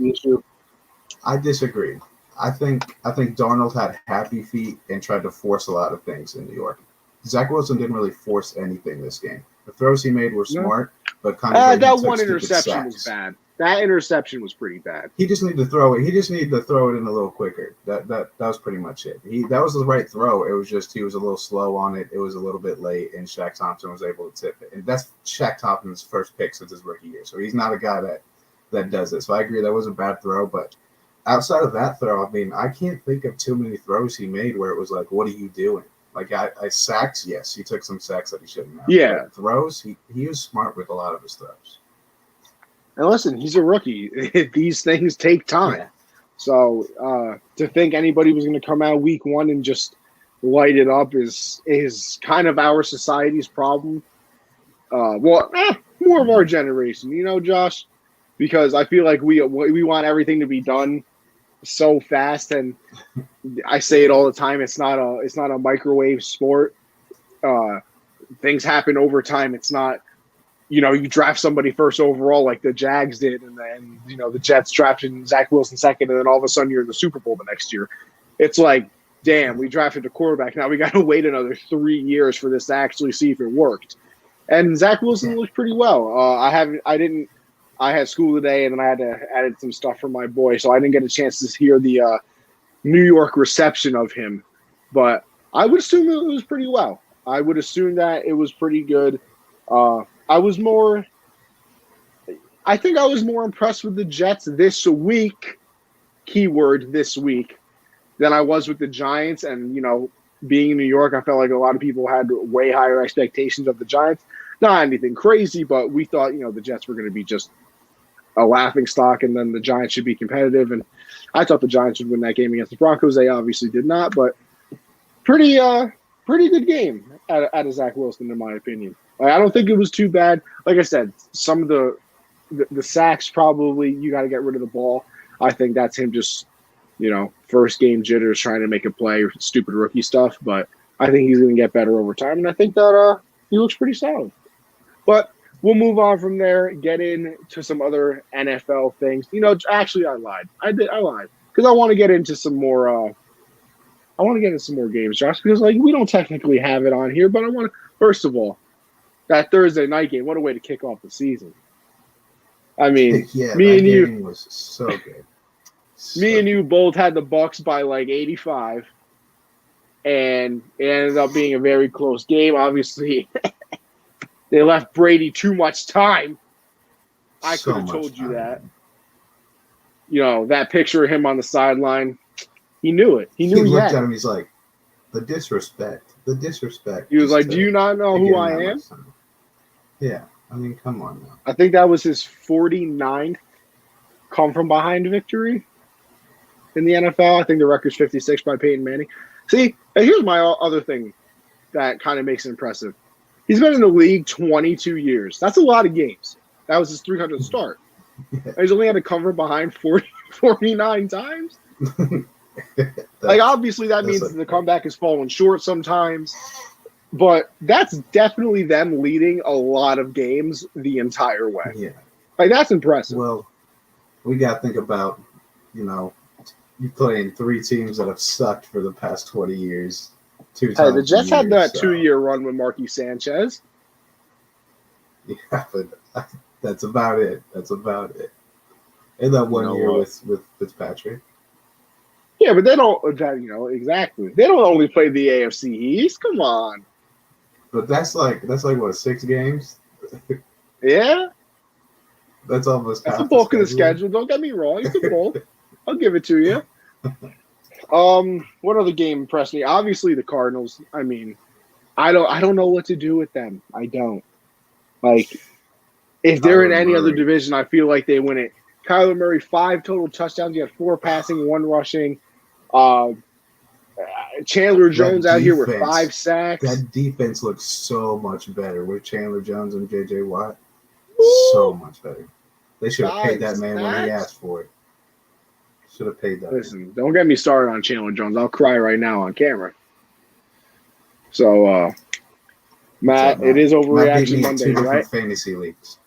I disagree. I think Darnold had happy feet and tried to force a lot of things in New York. Zach Wilson didn't really force anything this game. The throws he made were smart, but kind of that one interception was bad. That interception was pretty bad. He just needed to throw it. He just needed to throw it in a little quicker. That was pretty much it. That was the right throw. It was just he was a little slow on it. It was a little bit late, and Shaq Thompson was able to tip it. And that's Shaq Thompson's first pick since his rookie year. So he's not a guy that does it. So I agree that was a bad throw, but outside of that throw, I mean, I can't think of too many throws he made where it was like, what are you doing? Like, I sacks, yes, he took some sacks that he shouldn't have. Yeah. But throws, he was smart with a lot of his throws. And listen, he's a rookie. These things take time. Yeah. So to think anybody was going to come out week one and just light it up is kind of our society's problem. More of our generation, Josh, because I feel like we want everything to be done so fast, and I say it all the time. It's not a microwave sport. Things happen over time. It's not, you draft somebody first overall like the Jags did, and then the Jets drafted Zach Wilson second, and then all of a sudden you're in the Super Bowl the next year. It's like, damn, we drafted a quarterback. Now we got to wait another 3 years for this to actually see if it worked. And Zach Wilson looked pretty well. I had school today, and then I had to add some stuff for my boy, so I didn't get a chance to hear the New York reception of him. But I would assume it was pretty well. I would assume that it was pretty good. I think I was more impressed with the Jets this week, keyword this week, than I was with the Giants. And, being in New York, I felt like a lot of people had way higher expectations of the Giants. Not anything crazy, but we thought, the Jets were going to be just a laughing stock, and then the Giants should be competitive. And I thought the Giants would win that game against the Broncos. They obviously did not, but pretty good game. out of Zach Wilson, in my opinion. Like, I don't think it was too bad. Like I said, some of the sacks, probably you got to get rid of the ball. I think that's him just, first game jitters, trying to make a play, stupid rookie stuff. But I think he's going to get better over time, and I think that he looks pretty solid. But we'll move on from there, get into some other NFL things. Actually, I lied. I lied because I want to get into some more. I want to get into some more games, Josh, because we don't technically have it on here, but I want to. First of all, that Thursday night game, what a way to kick off the season. I mean, me and you was so good. Me and you both had the Bucs by 85, and it ended up being a very close game. Obviously, they left Brady too much time. I could have told you that. That picture of him on the sideline, he knew it. He looked at him. He's like, the disrespect. He was like, do you not know who I am? Yeah. I mean, come on now. I think that was his 49th come-from-behind victory in the NFL. I think the record's 56 by Peyton Manning. See, and here's my other thing that kind of makes it impressive. He's been in the league 22 years. That's a lot of games. That was his 300th start. And he's only had to come from behind 49 times. Obviously, that means the comeback has fallen short sometimes. But that's definitely them leading a lot of games the entire way. Yeah. That's impressive. Well, we got to think about, you playing three teams that have sucked for the past 20 years. The Jets had that 2-year run with Marquis Sanchez. Yeah, but that's about it. And that 1 year with Fitzpatrick. Yeah, but they don't, exactly. They don't only play the AFC East. Come on. But that's like what, 6 games? Yeah. That's almost half the bulk of the schedule. Don't get me wrong. It's a bulk. I'll give it to you. What other game impressed me? Obviously the Cardinals. I mean, I don't know what to do with them. I don't. If they're in any other division, I feel like they win it. Kyler Murray, 5 total touchdowns. You had 4 passing, 1 rushing. Chandler Jones out here with 5 sacks. That defense looks so much better with Chandler Jones and J.J. Watt. So much better. They should have paid that man when he asked for it. Should have paid that. Listen, don't get me started on Chandler Jones. I'll cry right now on camera. So, Matt, it is Overreaction Monday, right? Fantasy leagues.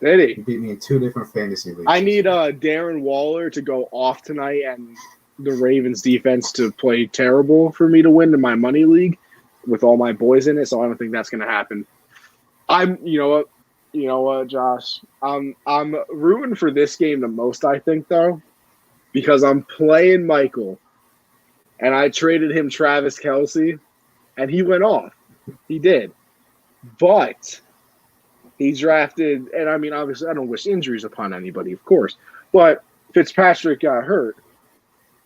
Did he? He beat me in 2 different fantasy leagues. I need Darren Waller to go off tonight and the Ravens defense to play terrible for me to win in my money league with all my boys in it. So I don't think that's going to happen. You know what, Josh? I'm rooting for this game the most, I think, though, because I'm playing Michael, and I traded him Travis Kelce, and he went off. He did. But he drafted, and I mean, obviously, I don't wish injuries upon anybody, of course, but Fitzpatrick got hurt.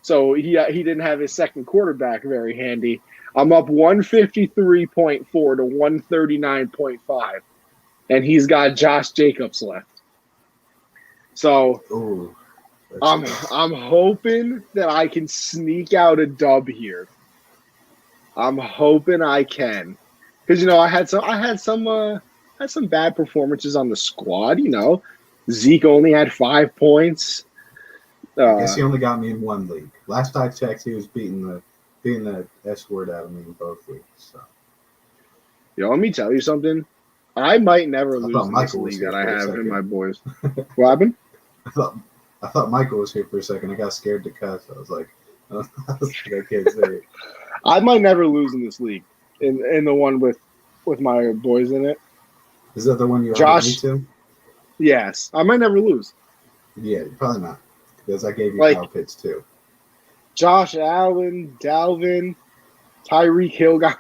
So he didn't have his second quarterback very handy. I'm up 153.4 to 139.5, and he's got Josh Jacobs left. So I'm hoping that I can sneak out a dub here. I'm hoping I can, because I had some bad performances on the squad. Zeke only had 5 points. I guess he only got me in 1 league. Last I checked, he was beating the S word out of me in both leagues. So, let me tell you something. I might never lose in this league that I have in my boys. What happened? I thought Michael was here for a second. I got scared to cuss. I was like, I can't say it. I might never lose in this league. In the one with my boys in it. Is that the one you Josh? Me to? Yes, I might never lose. Yeah, probably not. Because I gave you Kyle Pitts too. Josh Allen, Dalvin, Tyreek Hill got.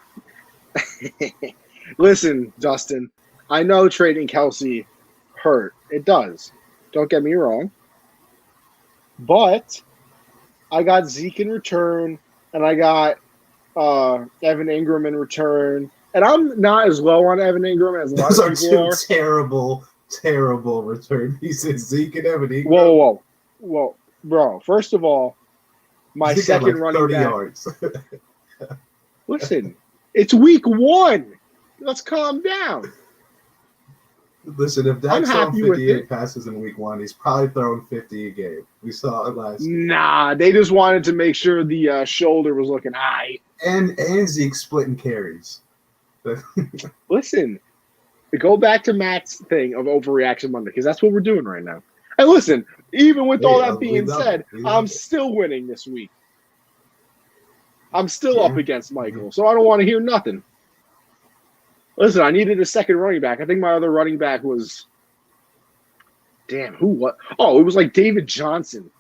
Listen, Dustin, I know trading Kelce hurt. It does. Don't get me wrong. But I got Zeke in return, and I got Evan Ingram in return. And I'm not as low on Evan Ingram as a lot of people are. Terrible return pieces. Zeke and Evan Ingram. Whoa, bro. First of all, my Zeke second had running 30 back. Yards. Listen, It's week 1. Let's calm down. Listen, if I'm Dak's throwing happy with 58 it. passes in week 1, he's probably throwing 50 a game. We saw it last year. Nah, they just wanted to make sure the shoulder was looking high. And Zeke splitting carries. Listen, go back to Matt's thing of overreaction Monday, because that's what we're doing right now. And listen, even with all that being said, I'm still winning this week. I'm still up against Michael, so I don't want to hear nothing. Listen, I needed a second running back. I think my other running back was – damn, who what? Oh, it was like David Johnson.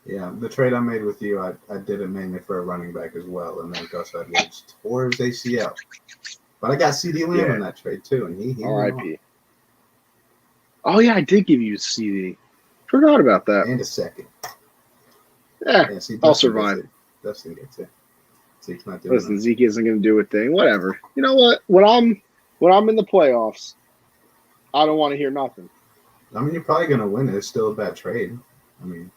Yeah, the trade I made with you, I did it mainly for a running back as well, and then Gus Edwards tore his ACL. But I got CD Lamb in that trade too, and he R.I.P. Oh, yeah, I did give you CD. Forgot about that. And a second. Yeah, I'll survive. Dustin gets it. Zeke's not doing Listen, Zeke isn't going to do a thing. Whatever. You know what? When I'm in the playoffs, I don't want to hear nothing. I mean, you're probably going to win it. It's still a bad trade. I mean.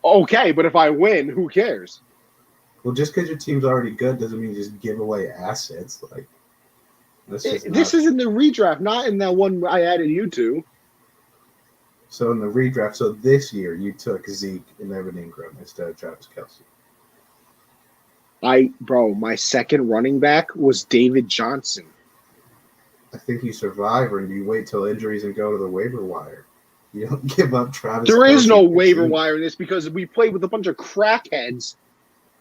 Okay, but if I win, who cares? Well, just because your team's already good doesn't mean you just give away assets. Like, this is in the redraft, not in that one I added you to. So in the redraft, so this year you took Zeke and Evan Ingram instead of Travis Kelce. My second running back was David Johnson. I think you survive or you wait till injuries and go to the waiver wire. You don't give up Travis. There is no waiver wire in this because we played with a bunch of crackheads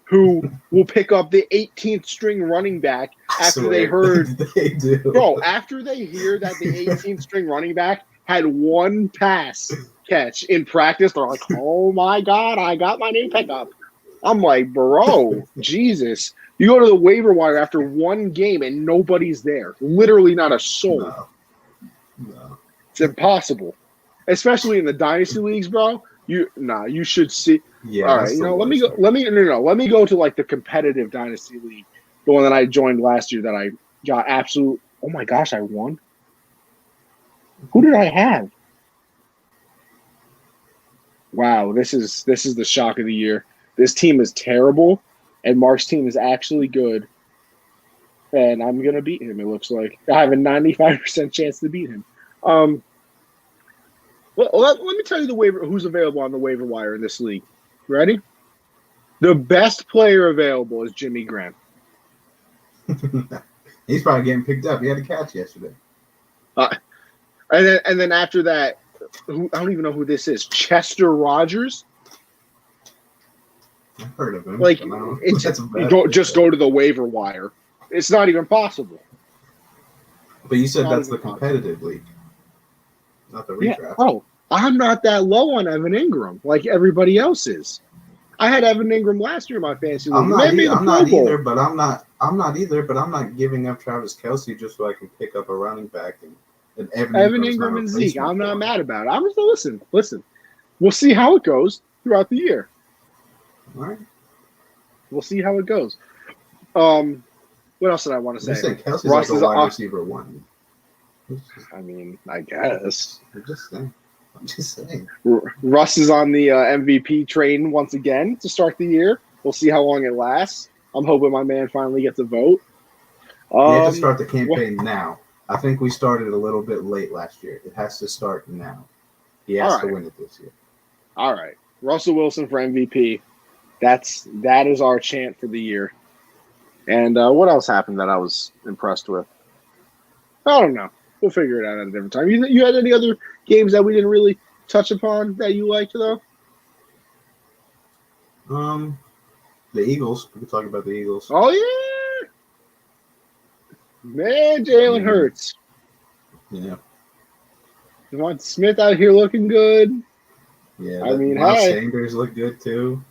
who will pick up the 18th string running back after they heard. They do. Bro, after they hear that the 18th string running back had one pass catch in practice, they're like, oh my God, I got my new pickup. I'm like, bro, Jesus. You go to the waiver wire after one game and nobody's there. Literally not a soul. No. It's impossible. Especially in the dynasty leagues, bro. You should see. Yeah. All right, let me go to like the competitive dynasty league, the one that I joined last year that I got absolute. Oh my gosh, I won. Who did I have? Wow, this is the shock of the year. This team is terrible, and Mark's team is actually good. And I'm gonna beat him. It looks like I have a 95% chance to beat him. Well, let me tell you who's available on the waiver wire in this league. Ready? The best player available is Jimmy Graham. He's probably getting picked up. He had a catch yesterday. And then after that, I don't even know who this is. Chester Rogers. I've heard of him. Like, just go to the waiver wire. It's not even possible. But you said that's the competitive league, not the redraft. Yeah. Oh, I'm not that low on Evan Ingram like everybody else is. I had Evan Ingram last year in my fantasy league. I'm not either, but I'm not giving up Travis Kelce just so I can pick up a running back and Evan Ingram and Zeke. I'm not mad about it. I'm just listen. We'll see how it goes throughout the year. All right. We'll see how it goes. What else did I want to say? You said Kelce's like a wide receiver one. I mean, I guess. I'm just saying. Russ is on the MVP train once again to start the year. We'll see how long it lasts. I'm hoping my man finally gets a vote. You have to start the campaign now. I think we started a little bit late last year. It has to start now. He has to win it this year. All right. Russell Wilson for MVP. That is our chant for the year. And what else happened that I was impressed with? I don't know. We'll figure it out at a different time. You had any other games that we didn't really touch upon that you liked, though? The Eagles. We could talk about the Eagles. Oh, yeah. Man, Jalen Hurts. Yeah. Devonta Smith out here looking good. Yeah. Miles Sanders looked good, too.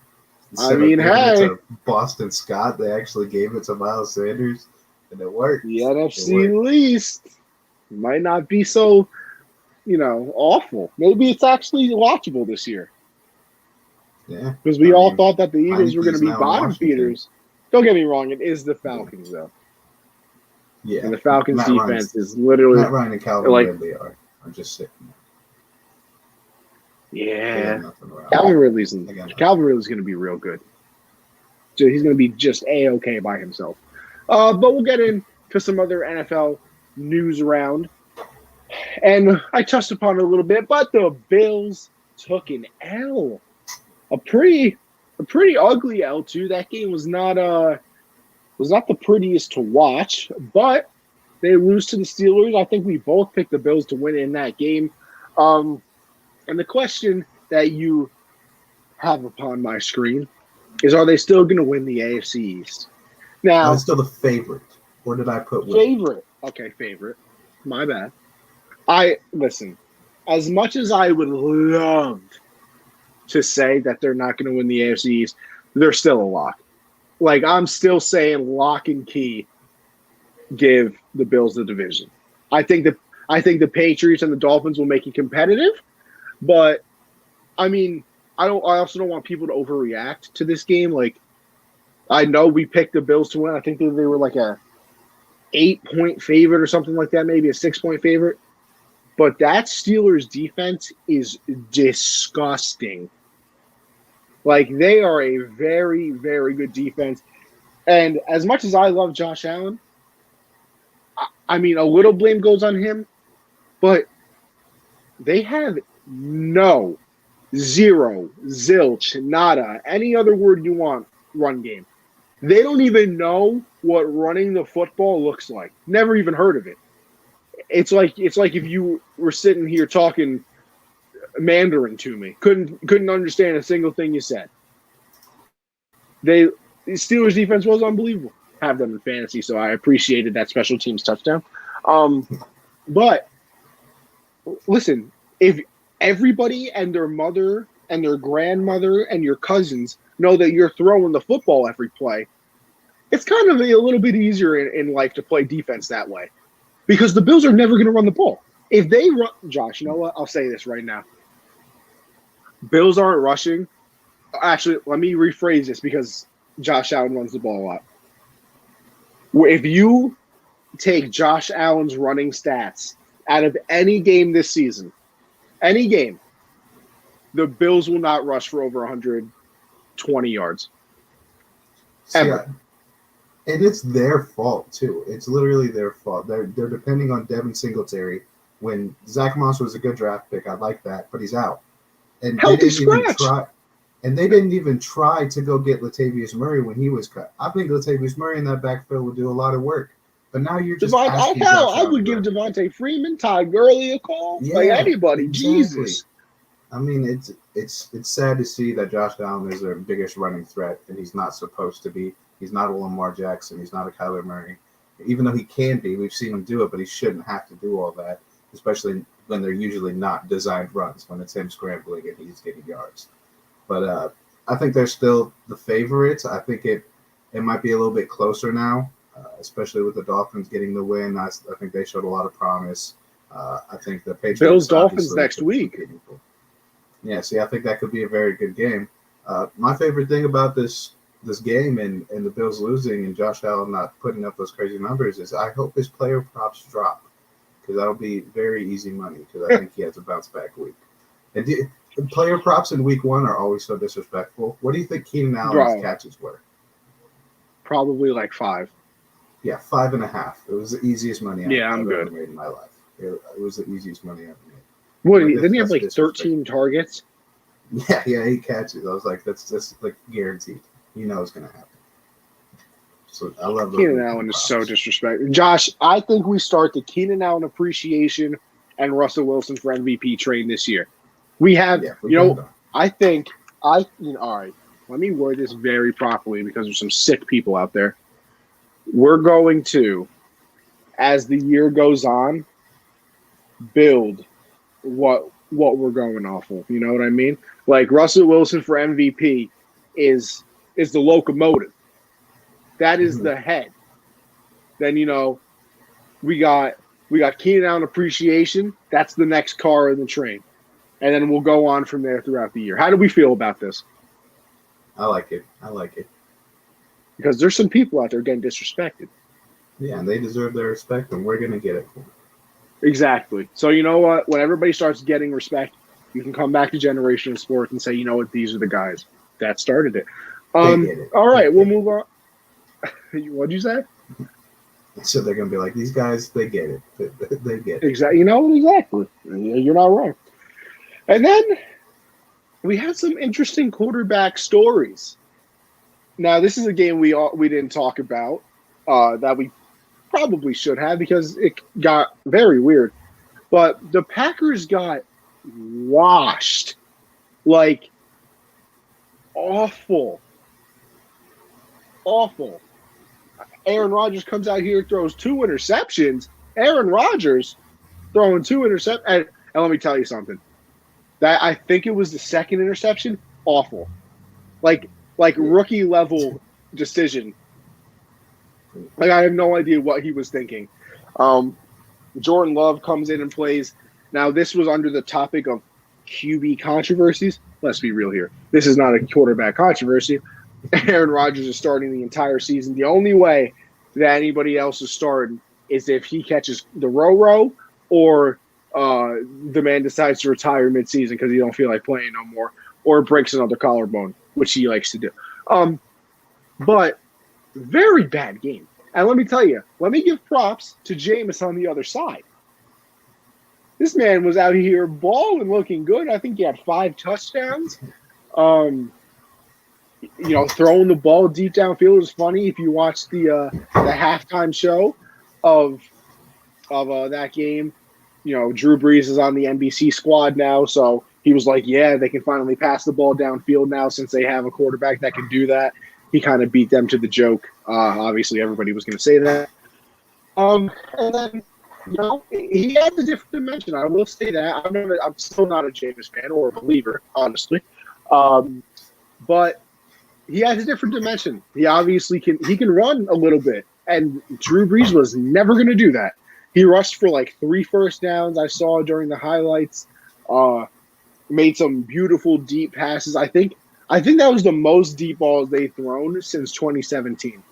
Boston Scott, they actually gave it to Miles Sanders, and it worked. The NFC least might not be so, awful. Maybe it's actually watchable this year. Yeah. Because we all thought that the Eagles were going to be bottom feeders. Don't get me wrong, it is the Falcons, though. Yeah. And the Falcons' defense is literally... Matt Ryan and Calvin Ridley are just sitting there. Yeah. Calvin Ridley's going to be real good. He's going to be just A-okay by himself. But we'll get into some other NFL news around. And I touched upon it a little bit, but the Bills took an L. A pretty ugly L, too. That game was not the prettiest to watch, but they lose to the Steelers. I think we both picked the Bills to win in that game. And the question that you have upon my screen is, are they still going to win the AFC East? Now, it's still the favorite. Or did I put win? Favorite? Okay, favorite. My bad. Listen. As much as I would love to say that they're not going to win the AFC East, they're still a lock. Like, I'm still saying lock and key. Give the Bills the division. I think the Patriots and the Dolphins will make it competitive, but I mean, I also don't want people to overreact to this game. Like, I know we picked the Bills to win. I think they were like a 8-point favorite or something like that, maybe a 6-point favorite. But that Steelers defense is disgusting. Like, they are a very, very good defense. And as much as I love Josh Allen, I mean, a little blame goes on him, but they have zero, zilch, nada, any other word you want, run game. They don't even know what running the football looks like. Never even heard of it. It's like if you were sitting here talking Mandarin to me. Couldn't understand a single thing you said. The Steelers defense was unbelievable. Have them in fantasy, so I appreciated that special teams touchdown. But listen, if everybody and their mother and their grandmother and your cousins know that you're throwing the football every play, it's kind of a little bit easier in life to play defense that way, because the Bills are never going to run the ball. If they run, Josh, you know what? I'll say this right now. Bills aren't rushing. Actually, let me rephrase this, because Josh Allen runs the ball a lot. If you take Josh Allen's running stats out of any game this season, any game, the Bills will not rush for over 120 yards. Ever. And it's their fault, too. It's literally their fault. They're depending on Devin Singletary. When Zach Moss was a good draft pick, I like that, but he's out. And healthy scratch. They didn't even try to go get Latavius Murray when he was cut. I think Latavius Murray in that backfield would do a lot of work. But now you're just I would give Devontae Freeman, Todd Gurley a call. Yeah, like anybody. Exactly. Jesus. I mean, it's sad to see that Josh Allen is their biggest running threat, and he's not supposed to be. He's not a Lamar Jackson. He's not a Kyler Murray. Even though he can be, we've seen him do it, but he shouldn't have to do all that, especially when they're usually not designed runs, when it's him scrambling and he's getting yards. But I think they're still the favorites. I think it might be a little bit closer now, especially with the Dolphins getting the win. I think they showed a lot of promise. I think the Patriots. Bills Dolphins next week. Yeah, see, I think that could be a very good game. My favorite thing about this game and the Bills losing and Josh Allen not putting up those crazy numbers is I hope his player props drop, because that'll be very easy money, because I think he has a bounce back week. And player props in week 1 are always so disrespectful. What do you think Keenan Allen's catches were? Probably like 5. Yeah, 5.5. It was the easiest money I've ever made in my life. It was the easiest money I've ever made. What, didn't he have like 13 targets? Yeah, 8 catches. I was like, that's like guaranteed. You know it's going to happen. So I love Keenan Allen is so disrespectful. Josh, I think we start the Keenan Allen appreciation and Russell Wilson for MVP train this year. We have, I think, all right, let me word this very properly, because there's some sick people out there. We're going to, as the year goes on, build what we're going off of. You know what I mean? Like, Russell Wilson for MVP is the locomotive. That is the head. Then, we got Keenan Allen appreciation. That's the next car in the train. And then we'll go on from there throughout the year. How do we feel about this? I like it. Because there's some people out there getting disrespected. Yeah, and they deserve their respect, and we're going to get it for them. Exactly. So you know what? When everybody starts getting respect, you can come back to Generation of Sports and say, you know what? These are the guys that started it. They get it. All right, we'll move on. What'd you say? So they're going to be like, these guys, they get it. They get it. Exactly. Exactly. You're not wrong. And then we had some interesting quarterback stories. Now, this is a game we didn't talk about that we probably should have because it got very weird. But the Packers got washed. Like, awful. Awful. Aaron Rodgers comes out here, throws 2 interceptions. Aaron Rodgers throwing 2 interceptions. And let me tell you something. That I think it was the second interception. Awful. Like rookie level decision. Like, I have no idea what he was thinking. Jordan Love comes in and plays. Now, this was under the topic of QB controversies. Let's be real here. This is not a quarterback controversy. Aaron Rodgers is starting the entire season. The only way that anybody else is starting is if he catches the row or the man decides to retire midseason because he don't feel like playing no more or breaks another collarbone, which he likes to do. But very bad game. And let me tell you, let me give props to Jameis on the other side. This man was out here balling, looking good. I think he had 5 touchdowns. Throwing the ball deep downfield is funny. If you watch the halftime show of that game, Drew Brees is on the NBC squad now, so he was like, yeah, they can finally pass the ball downfield now since they have a quarterback that can do that. He kind of beat them to the joke. Obviously, everybody was going to say that. And then, he has a different dimension. I will say that. I'm still not a Jameis fan or a believer, honestly. But he has a different dimension. He obviously can run a little bit. And Drew Brees was never going to do that. He rushed for like 3 first downs I saw during the highlights. Made some beautiful deep passes. I think that was the most deep balls they've thrown since 2017.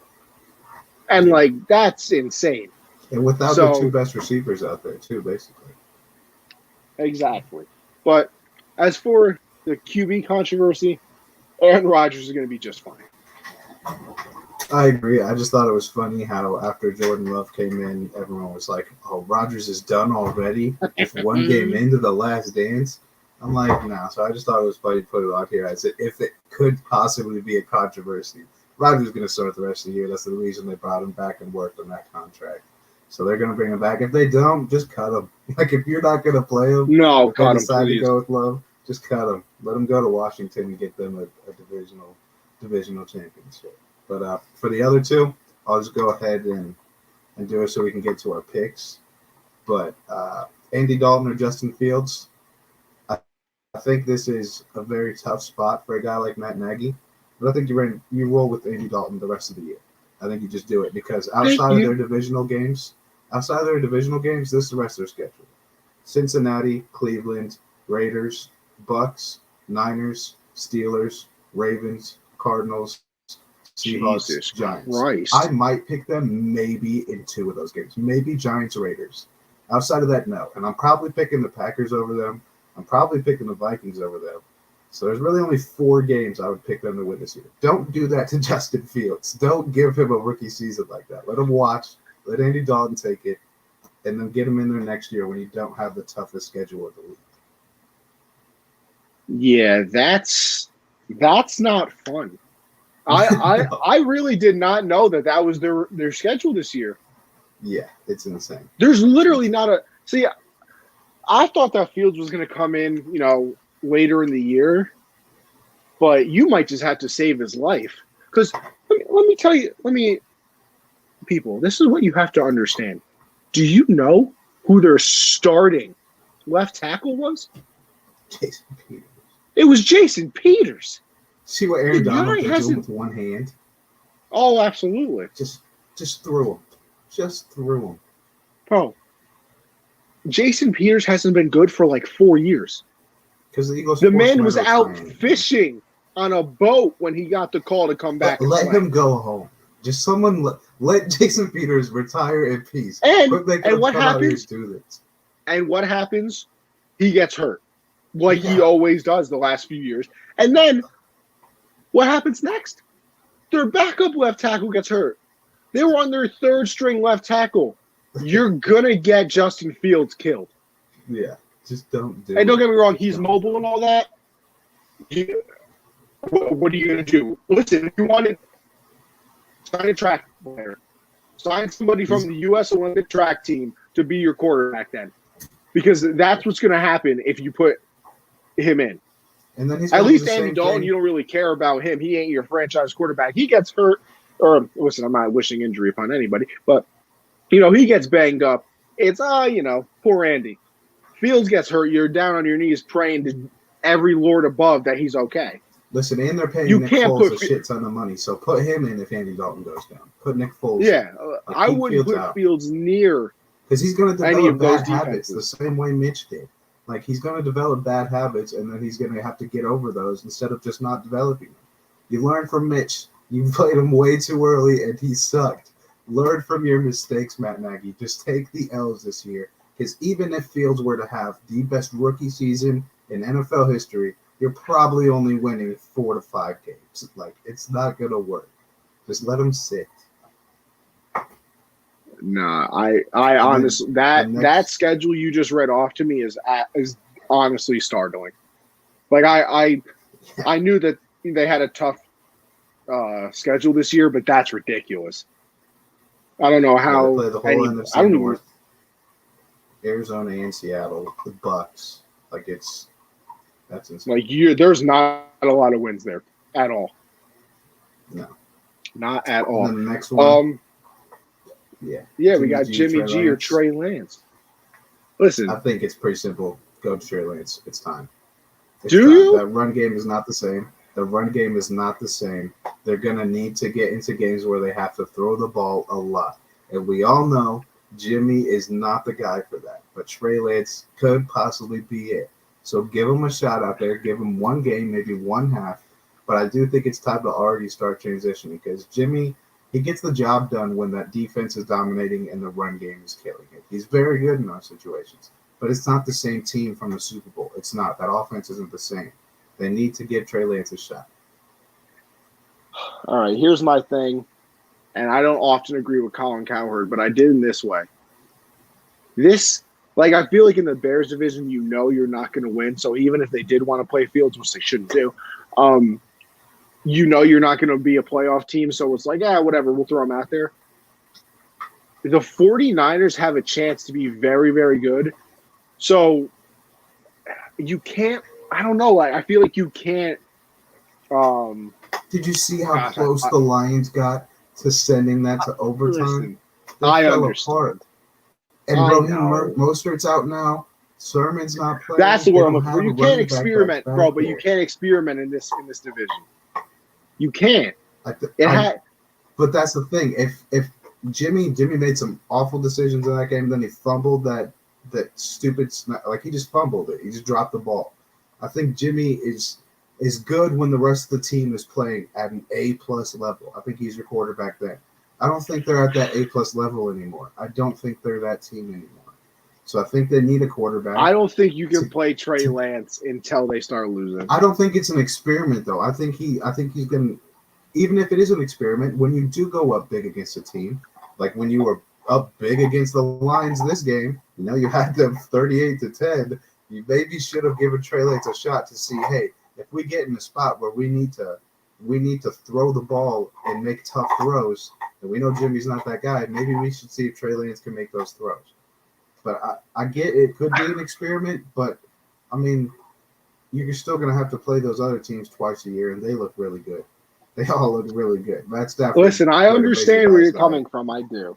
And, that's insane. And without the 2 best receivers out there, too, basically. Exactly. But as for the QB controversy, Aaron Rodgers is going to be just fine. I agree. I just thought it was funny how after Jordan Love came in, everyone was like, oh, Rodgers is done already? Just 1 game into the last dance? I'm like, no. So I just thought it was funny to put it out here as if it could possibly be a controversy. Rodgers is going to start the rest of the year. That's the reason they brought him back and worked on that contract. So they're going to bring him back. If they don't, just cut him. Like, if you're not going to play him, cut him, decide please. to go with Love, just cut him. Let him go to Washington and get them a divisional championship. But for the other 2, I'll just go ahead and do it so we can get to our picks. But Andy Dalton or Justin Fields, I think this is a very tough spot for a guy like Matt Nagy. But I think you roll with Andy Dalton the rest of the year. I think you just do it because outside of their divisional games, this is the rest of their schedule. Cincinnati, Cleveland, Raiders, Bucks, Niners, Steelers, Ravens, Cardinals, Seahawks, Giants. Christ. I might pick them maybe in 2 of those games. Maybe Giants, Raiders. Outside of that, no. And I'm probably picking the Packers over them. I'm probably picking the Vikings over them. So there's really only 4 games I would pick them to win this year. Don't do that to Justin Fields. Don't give him a rookie season like that. Let him watch. Let Andy Dalton take it. And then get him in there next year when you don't have the toughest schedule of the league. Yeah, that's not fun. I really did not know that was their schedule this year. Yeah, it's insane. There's literally not a – see, I thought that Fields was going to come in, later in the year, but you might just have to save his life. Because let me tell you, people, this is what you have to understand. Do you know who their starting left tackle was? Jason Peters. It was Jason Peters. See what Aaron Donald did do with 1 hand? Oh, absolutely. Just threw him. Just threw him. Bro, Jason Peters hasn't been good for like 4 years. Because the Eagles. The man was out fishing on a boat when he got the call to come back. Let him go home. Just someone let Jason Peters retire in peace. And what happens? And what happens? He gets hurt, like he always does the last few years. And then what happens next? Their backup left tackle gets hurt. They were on their third string left tackle. You're going to get Justin Fields killed. Yeah, just don't do And don't it. get me wrong, Just he's don't mobile do and all that. What are you going to do? Listen, if you want to sign a track player, sign somebody from the U.S. Olympic track team to be your quarterback then. Because that's what's going to happen if you put him in. And then he's at least do the Andy same Dalton, thing. you don't really care about him. He ain't your franchise quarterback. He gets hurt. Or listen, I'm not wishing injury upon anybody, but he gets banged up. It's poor Andy. Fields gets hurt. You're down on your knees praying to every Lord above that he's okay. Listen, and they're paying Nick Foles a shit ton of money, so put him in if Andy Dalton goes down. Put Nick Foles. Yeah, like, I wouldn't put Fields near because he's going to any develop of those bad habits the same way Mitch did. Like he's going to develop bad habits, and then he's going to have to get over those instead of just not developing them. You learn from Mitch. You played him way too early, and he sucked. Learn from your mistakes, Matt Nagy. Just take the L's this year. Because even if Fields were to have the best rookie season in NFL history, you're probably only winning 4 to 5 games. Like, it's not going to work. Just let him sit. Nah, I honestly that schedule you just read off to me is honestly startling. Like I knew that they had a tough schedule this year, but that's ridiculous. I don't know how. They play the whole NFC North, Arizona and Seattle, the Bucks. Like that's insane. Like there's not a lot of wins there at all. No, not at all. And then the next one. Yeah, we got Jimmy G or Trey Lance. Listen, I think it's pretty simple. Go to Trey Lance. It's time. That run game is not the same. The run game is not the same. They're going to need to get into games where they have to throw the ball a lot. And we all know Jimmy is not the guy for that. But Trey Lance could possibly be it. So give him a shot out there. Give him one game, maybe one half. But I do think it's time to already start transitioning because Jimmy, he gets the job done when that defense is dominating and the run game is killing it. He's very good in those situations. But it's not the same team from the Super Bowl. It's not. That offense isn't the same. They need to give Trey Lance a shot. All right, here's my thing, and I don't often agree with Colin Cowherd, but I did in this way. I feel like in the Bears division, you're not going to win, so even if they did want to play Fields, which they shouldn't do, you're not going to be a playoff team, so it's like, whatever, we'll throw them out there. The 49ers have a chance to be very, very good, so you can't – I don't know. I feel like you can't. Did you see how close the Lions got to sending that to overtime? I understand. Apart. And Raheem Mostert's out now. Sermon's not playing. That's the word I'm looking for. You can't experiment, bro. But you can't experiment in this division. You can't. But that's the thing. If Jimmy made some awful decisions in that game, then he fumbled that stupid snap. Like he just fumbled it. He just dropped the ball. I think Jimmy is good when the rest of the team is playing at an A+ level. I think he's your quarterback then. I don't think they're at that A+ level anymore. I don't think they're that team anymore. So I think they need a quarterback. I don't think you can play Trey Lance until they start losing. I don't think it's an experiment though. I think he's going to, even if it is an experiment, when you do go up big against a team, like when you were up big against the Lions this game, you had them 38-10. You maybe should have given Trey Lance a shot to see, hey, if we get in a spot where we need to throw the ball and make tough throws, and we know Jimmy's not that guy, maybe we should see if Trey Lance can make those throws. But I get it could be an experiment, but, I mean, you're still going to have to play those other teams twice a year, and they look really good. They all look really good. Matt Stafford. Listen, I understand where you're coming from. I do.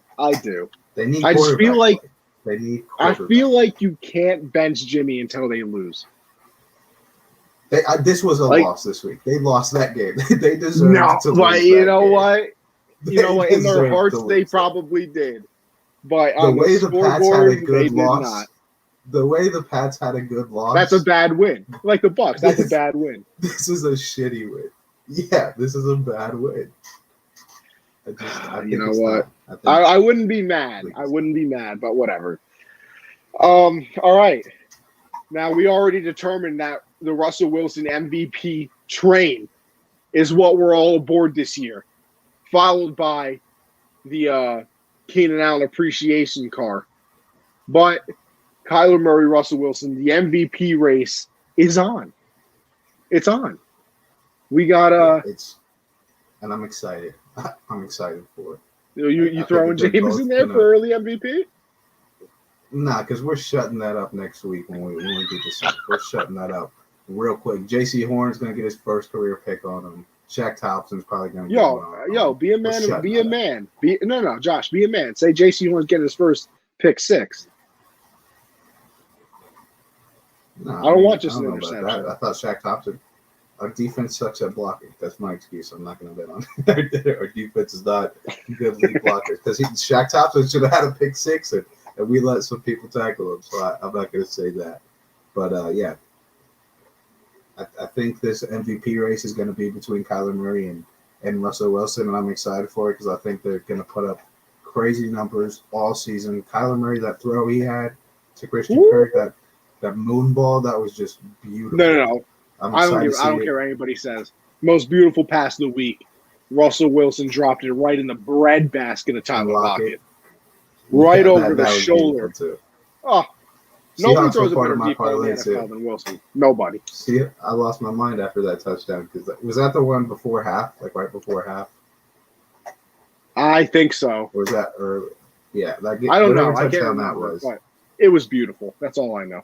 They need. I just feel like they need. I feel like you can't bench Jimmy until they lose. This was a loss this week. They lost that game. They deserved to lose. But you know what? You know what? In their hearts, they probably did. But on the scoreboard, they did not. The way the Pats had a good loss. That's a bad win. Like the Bucs, that's a bad win. This is a shitty win. Yeah, this is a bad win. You know what? I wouldn't be mad. I wouldn't be mad, but whatever. All right. Now, we already determined that the Russell Wilson MVP train is what we're all aboard this year. followed by the Keenan Allen appreciation car. But Kyler Murray, Russell Wilson, the MVP race is on. It's on. We got and I'm excited. I'm excited for it. You throwing James in there for early MVP? Nah, because we're shutting that up next week when we get this. We're shutting that up real quick. J.C. Horn's gonna get his first career pick on him. Shaq Thompson's probably gonna. Be a man. Be a man. No, Josh, be a man. Say J.C. Horn's getting his first pick 6. No, I don't want just an interception. I thought Shaq Thompson. Our defense sucks at blocking. That's my excuse. I'm not going to bet on it. Our defense is not good lead blockers because Shaq Thompson should have had a pick 6 and we let some people tackle him. So I'm not going to say that. But yeah, I think this MVP race is going to be between Kyler Murray and Russell Wilson, and I'm excited for it because I think they're going to put up crazy numbers all season. Kyler Murray, that throw he had to Christian Kirk, that moon ball, that was just beautiful. No. I don't care what anybody says. Most beautiful pass of the week. Russell Wilson dropped it right in the breadbasket of Tyler Lockett. Right over the shoulder. Oh, nobody throws a better deep ball in the NFL than Wilson. Nobody. See, I lost my mind after that touchdown. Was that the one before half? Like right before half? I think so. Or was that early? Yeah. I don't know. I can't remember. But it was beautiful. That's all I know.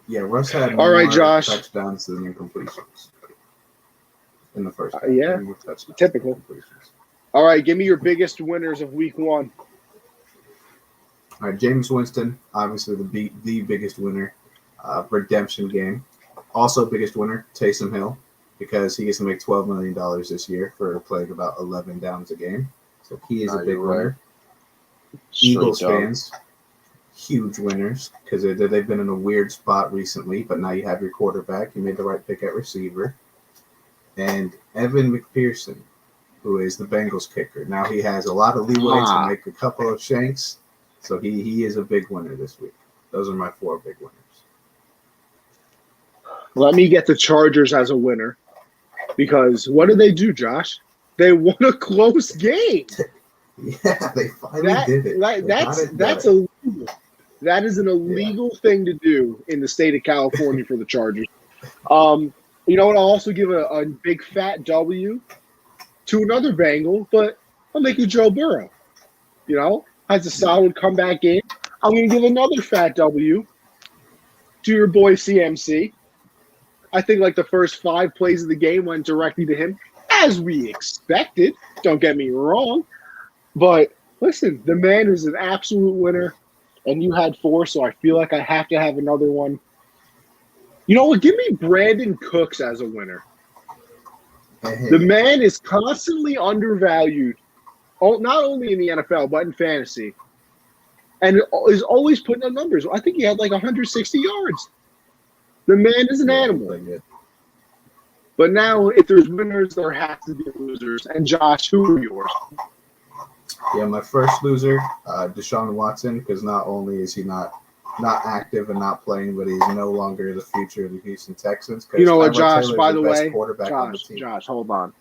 Yeah, Russ had all right, Josh. touchdowns than incompletions in the first half. Yeah, typical. All right, give me your biggest winners of week 1. All right, James Winston, obviously the biggest winner. Redemption game. Also biggest winner, Taysom Hill, because he gets to make $12 million this year for playing about 11 downs a game. So he is a big winner. Eagles fans. Huge winners because they've been in a weird spot recently, but now you have your quarterback. You made the right pick at receiver. And Evan McPherson, who is the Bengals kicker. Now he has a lot of leeway to make a couple of shanks, so he is a big winner this week. Those are my 4 big winners. Let me get the Chargers as a winner because what did they do, Josh? They won a close game. Yeah, they finally did it. That's illegal. That is an illegal thing to do in the state of California for the Chargers. You know what? I'll also give a big fat W to another Bengal, but I'll make it Joe Burrow. You know, has a solid comeback game. I'm going to give another fat W to your boy CMC. I think like the first 5 plays of the game went directly to him, as we expected. Don't get me wrong. But listen, the man is an absolute winner. And you had 4, so I feel like I have to have another one. You know what? Give me Brandon Cooks as a winner. The man is constantly undervalued, not only in the NFL, but in fantasy. And is always putting up numbers. I think he had like 160 yards. The man is an animal. But now, if there's winners, there has to be losers. And Josh, who are yours? Yeah, my first loser, Deshaun Watson, because not only is he not active and not playing, but he's no longer the future of the Houston Texans. You know what, Josh, by the way, Josh, hold on.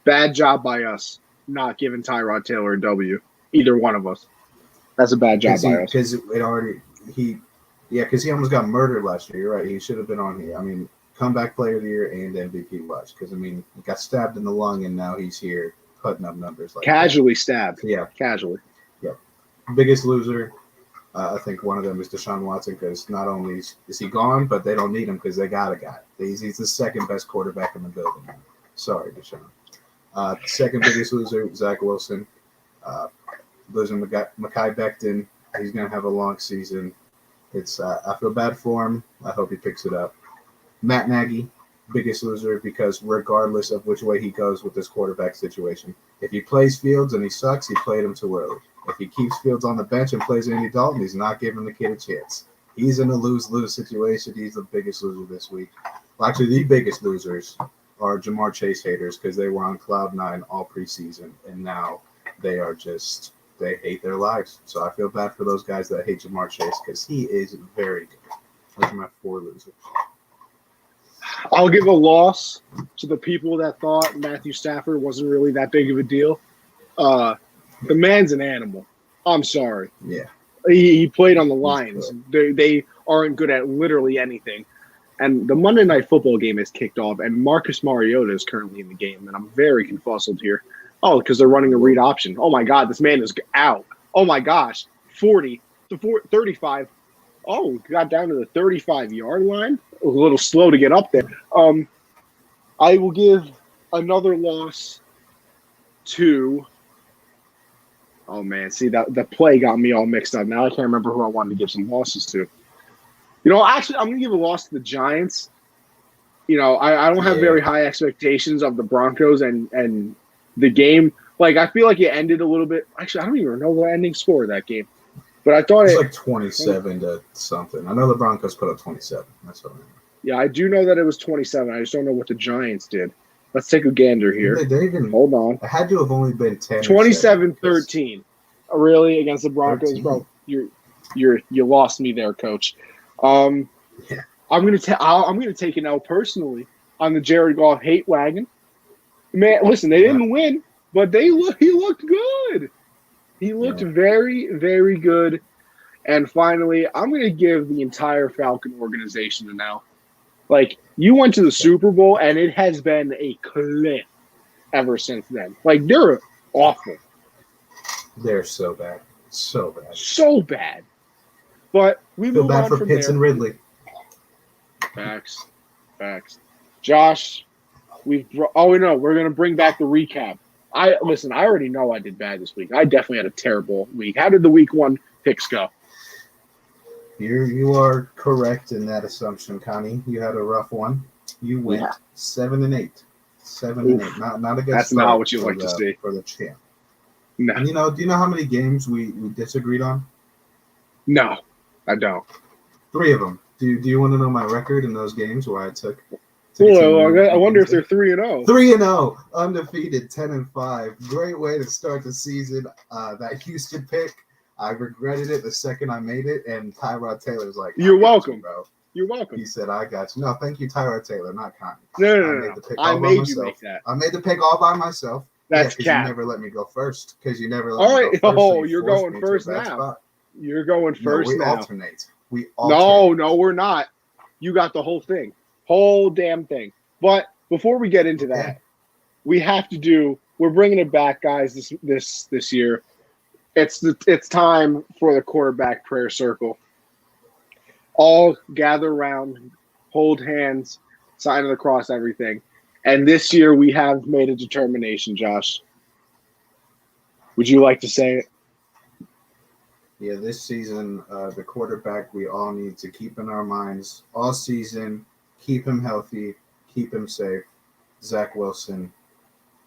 Bad job by us not giving Tyrod Taylor a W, either one of us. That's a bad job by us. Because he almost got murdered last year. You're right. He should have been on here. I mean, comeback player of the year and MVP watch. Because, I mean, he got stabbed in the lung and now he's here putting up numbers. Casually stabbed. Yeah. Casually. Yeah. Biggest loser, I think one of them is Deshaun Watson because not only is he gone, but they don't need him because they got a guy. He's the second best quarterback in the building. Sorry, Deshaun. Second biggest loser, Zach Wilson. Losing Mekhi Becton. He's going to have a long season. I feel bad for him. I hope he picks it up. Matt Nagy, biggest loser because regardless of which way he goes with this quarterback situation, if he plays Fields and he sucks, he played him too early. If he keeps Fields on the bench and plays Andy Dalton, he's not giving the kid a chance. He's in a lose-lose situation. He's the biggest loser this week. Well, actually, the biggest losers are Jamar Chase haters because they were on cloud 9 all preseason, and now they hate their lives. So I feel bad for those guys that hate Jamar Chase because he is very good. Those are my 4 losers. I'll give a loss to the people that thought Matthew Stafford wasn't really that big of a deal. The man's an animal. I'm sorry. Yeah. He played on the Lions. They aren't good at literally anything. And the Monday Night Football game is kicked off, and Marcus Mariota is currently in the game, and I'm very confuzzled here. Oh, because they're running a read option. Oh, my God, this man is out. Oh, my gosh, 40 to 35. Oh, got down to the 35-yard line. A little slow to get up there. I will give another loss to – oh, man, see, the play got me all mixed up. Now I can't remember who I wanted to give some losses to. You know, actually, I'm going to give a loss to the Giants. You know, I don't have very high expectations of the Broncos and the game. Like, I feel like it ended a little bit. Actually, I don't even know the ending score of that game. But I thought it was like 27 to something. I know the Broncos put up 27. That's what I mean. Yeah, I do know that it was 27. I just don't know what the Giants did. Let's take a gander here. They even, hold on. It had to have only been 10. 27-13. Really, against the Broncos, 13. Bro? You lost me there, Coach. I'm gonna take an L personally on the Jared Goff hate wagon. Man, listen, they didn't win, but he looked good. He looked very, very good. And finally, I'm gonna give the entire Falcon organization an L. Like, you went to the Super Bowl, and it has been a cliff ever since then. Like, they're awful. They're so bad. So bad. So bad. But we feel move bad on for from Pitts there. and Ridley. Facts. Josh, we're gonna bring back the recap. I already know I did bad this week. I definitely had a terrible week. How did the week 1 picks go? You are correct in that assumption, Connie. You had a rough one. You went 7-8. 7-8. Not a good That's start. Not what you like to see for the champ. No. And do you know how many games we disagreed on? No, I don't. 3 of them. Do you want to know my record in those games where I took? I wonder if they're 3-0. 3-0, undefeated, 10-5. Great way to start the season. That Houston pick, I regretted it the second I made it, and Tyrod Taylor's like, "You're welcome, bro. You're welcome." He said, "I got you." No, thank you, Tyrod Taylor, not Connie. No. I made you make that. I made the pick all by myself. That's cap. You never let me go first. Because you never let me go first. Oh, you're going first now. You're going first now. We alternate. No, we're not. You got the whole thing. Whole damn thing. But before we get into that, we have to do – we're bringing it back, guys, this year. It's time for the quarterback prayer circle. All gather around, hold hands, sign of the cross, everything. And this year we have made a determination, Josh. Would you like to say it? Yeah, this season, the quarterback we all need to keep in our minds all season, keep him healthy, keep him safe. Zach Wilson,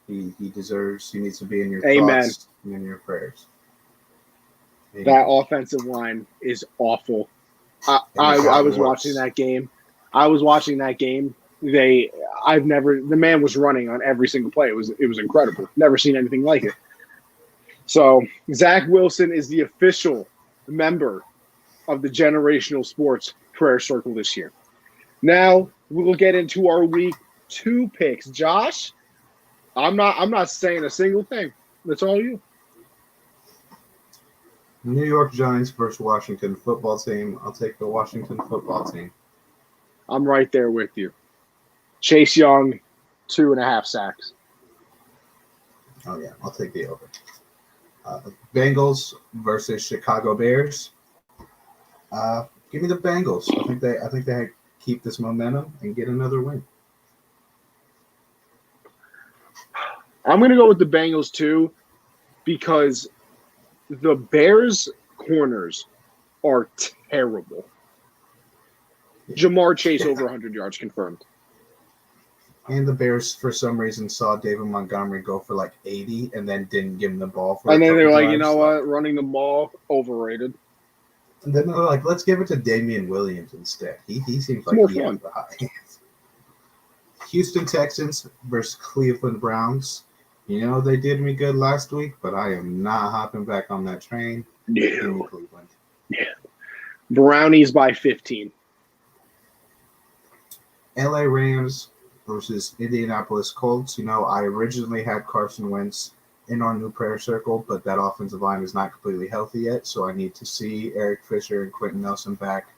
he deserves, he needs to be in your thoughts and in your prayers. Amen. That offensive line is awful. I was watching that game. The man was running on every single play. It was incredible. Never seen anything like it. So Zach Wilson is the official member of the Generational Sports Prayer Circle this year. Now we will get into our week 2 picks. Josh, I'm not saying a single thing. That's all you. New York Giants versus Washington football team. I'll take the Washington football team. I'm right there with you. Chase Young, 2.5 sacks. Oh yeah, I'll take the over. Bengals versus Chicago Bears. Give me the Bengals. I think they keep this momentum and get another win. I'm going to go with the Bengals too, because the Bears corners are terrible. Jamar Chase over 100 yards confirmed. And the Bears, for some reason, saw David Montgomery go for like 80 and then didn't give him the ball for and then they're like, you know what? Running the ball, overrated. And then they're like, let's give it to Damian Williams instead. He seems like more he has the high hands. Houston Texans versus Cleveland Browns. You know, they did me good last week, but I am not hopping back on that train. No. Cleveland. Yeah. Brownies by 15. LA Rams versus Indianapolis Colts. I originally had Carson Wentz in our new prayer circle, but that offensive line is not completely healthy yet, so I need to see Eric Fisher and Quentin Nelson back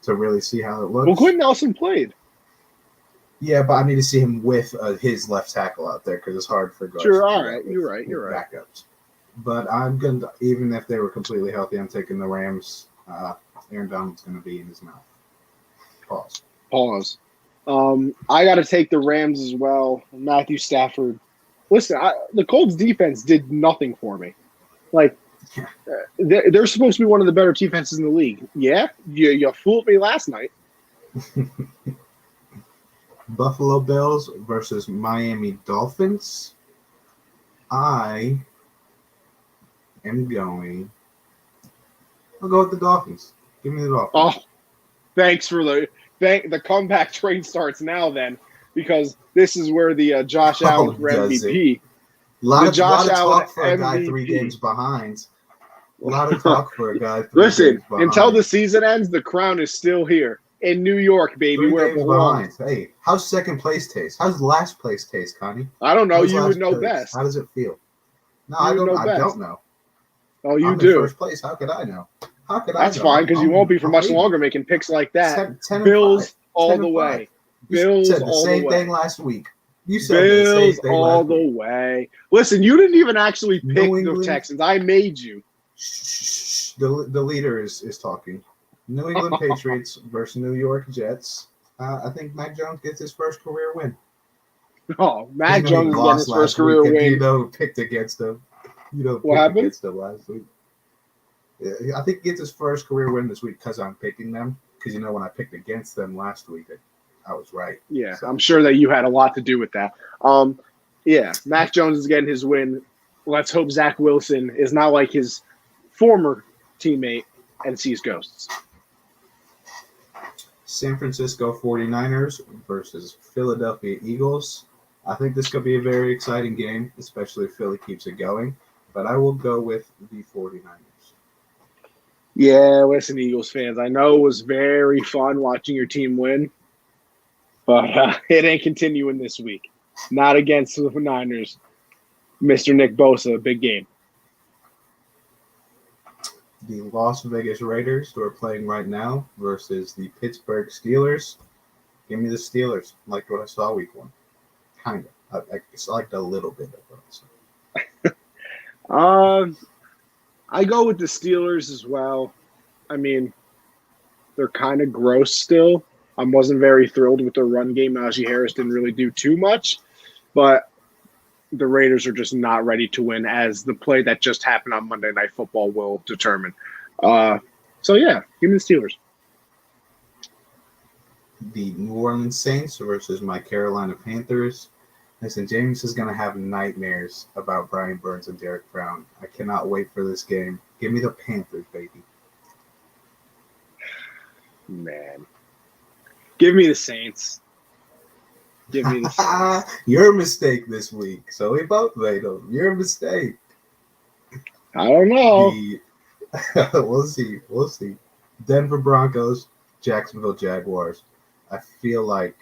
to really see how it looks. Well, Quentin Nelson played. Yeah, but I need to see him with his left tackle out there because it's hard for guards. Sure, all right, you're right. Backups. But I'm going to, even if they were completely healthy, I'm taking the Rams. Aaron Donald's going to be in his mouth. Pause. I got to take the Rams as well. Matthew Stafford. Listen, the Colts defense did nothing for me. Like, they're supposed to be one of the better defenses in the league. Yeah, you fooled me last night. Buffalo Bills versus Miami Dolphins. I am going. I'll go with the Dolphins. Give me the Dolphins. Oh, thanks for the comeback train starts now then, because this is where the Josh Allen for MVP. A lot of talk for a guy 3 games behind. A lot of talk for a guy 3 Listen, games behind. Until the season ends, the crown is still here. In New York, baby, 3 where it belongs. Hey, how's second place taste? How's last place taste, Connie? I don't know. You would know best. How does it feel? No, I don't know. Oh, you I'm do. In first place. How could I know? That's fine, because you won't be for much longer making picks like that. 10 Bills all the way. You said the same thing last week. You said the same thing all the way. Listen, you didn't even actually pick the Texans. I made you. Shh. The leader is talking. New England Patriots versus New York Jets. I think Mac Jones gets his first career win. Oh, Mac Jones is getting his first career win. Picked against him. What happened? Against him last week. Yeah, I think he gets his first career win this week because I'm picking them. Because when I picked against them last week, I was right. Yeah, so. I'm sure that you had a lot to do with that. Yeah, Mac Jones is getting his win. Let's hope Zach Wilson is not like his former teammate and sees ghosts. San Francisco 49ers versus Philadelphia Eagles. I think this could be a very exciting game, especially if Philly keeps it going. But I will go with the 49ers. Yeah, listen, Eagles fans, I know it was very fun watching your team win, but it ain't continuing this week. Not against the Niners. Mr. Nick Bosa, big game. The Las Vegas Raiders, who are playing right now, versus the Pittsburgh Steelers. Give me the Steelers. I liked what I saw week 1. Kind of. I liked a little bit of what I saw. I go with the Steelers as well. I mean, they're kind of gross still. I wasn't very thrilled with their run game. Najee Harris didn't really do too much, but the Raiders are just not ready to win, as the play that just happened on Monday Night Football will determine. So, yeah, give me the Steelers. The New Orleans Saints versus my Carolina Panthers. Listen, James is going to have nightmares about Brian Burns and Derek Brown. I cannot wait for this game. Give me the Panthers, baby. Man. Give me the Saints. Give me the Saints. Your mistake this week. So we both made them. Your mistake. I don't know. We'll see. Denver Broncos, Jacksonville Jaguars. I feel like,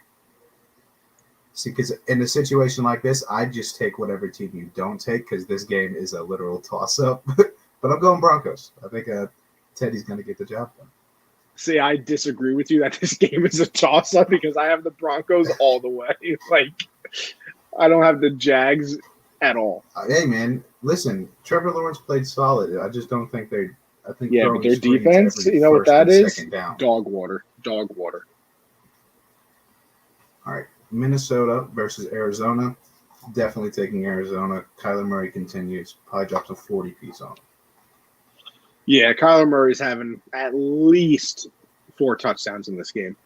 because in a situation like this, I just take whatever team you don't take, because this game is a literal toss-up. But I'm going Broncos. I think Teddy's going to get the job done. See, I disagree with you that this game is a toss-up, because I have the Broncos all the way. Like, I don't have the Jags at all. Hey, man, listen, Trevor Lawrence played solid. I just don't think they – I think yeah, but their defense, you know what that is? Dog water. Dog water. All right. Minnesota versus Arizona. Definitely taking Arizona. Kyler Murray continues. Probably drops a 40-piece on him. Yeah, Kyler Murray's having at least 4 touchdowns in this game.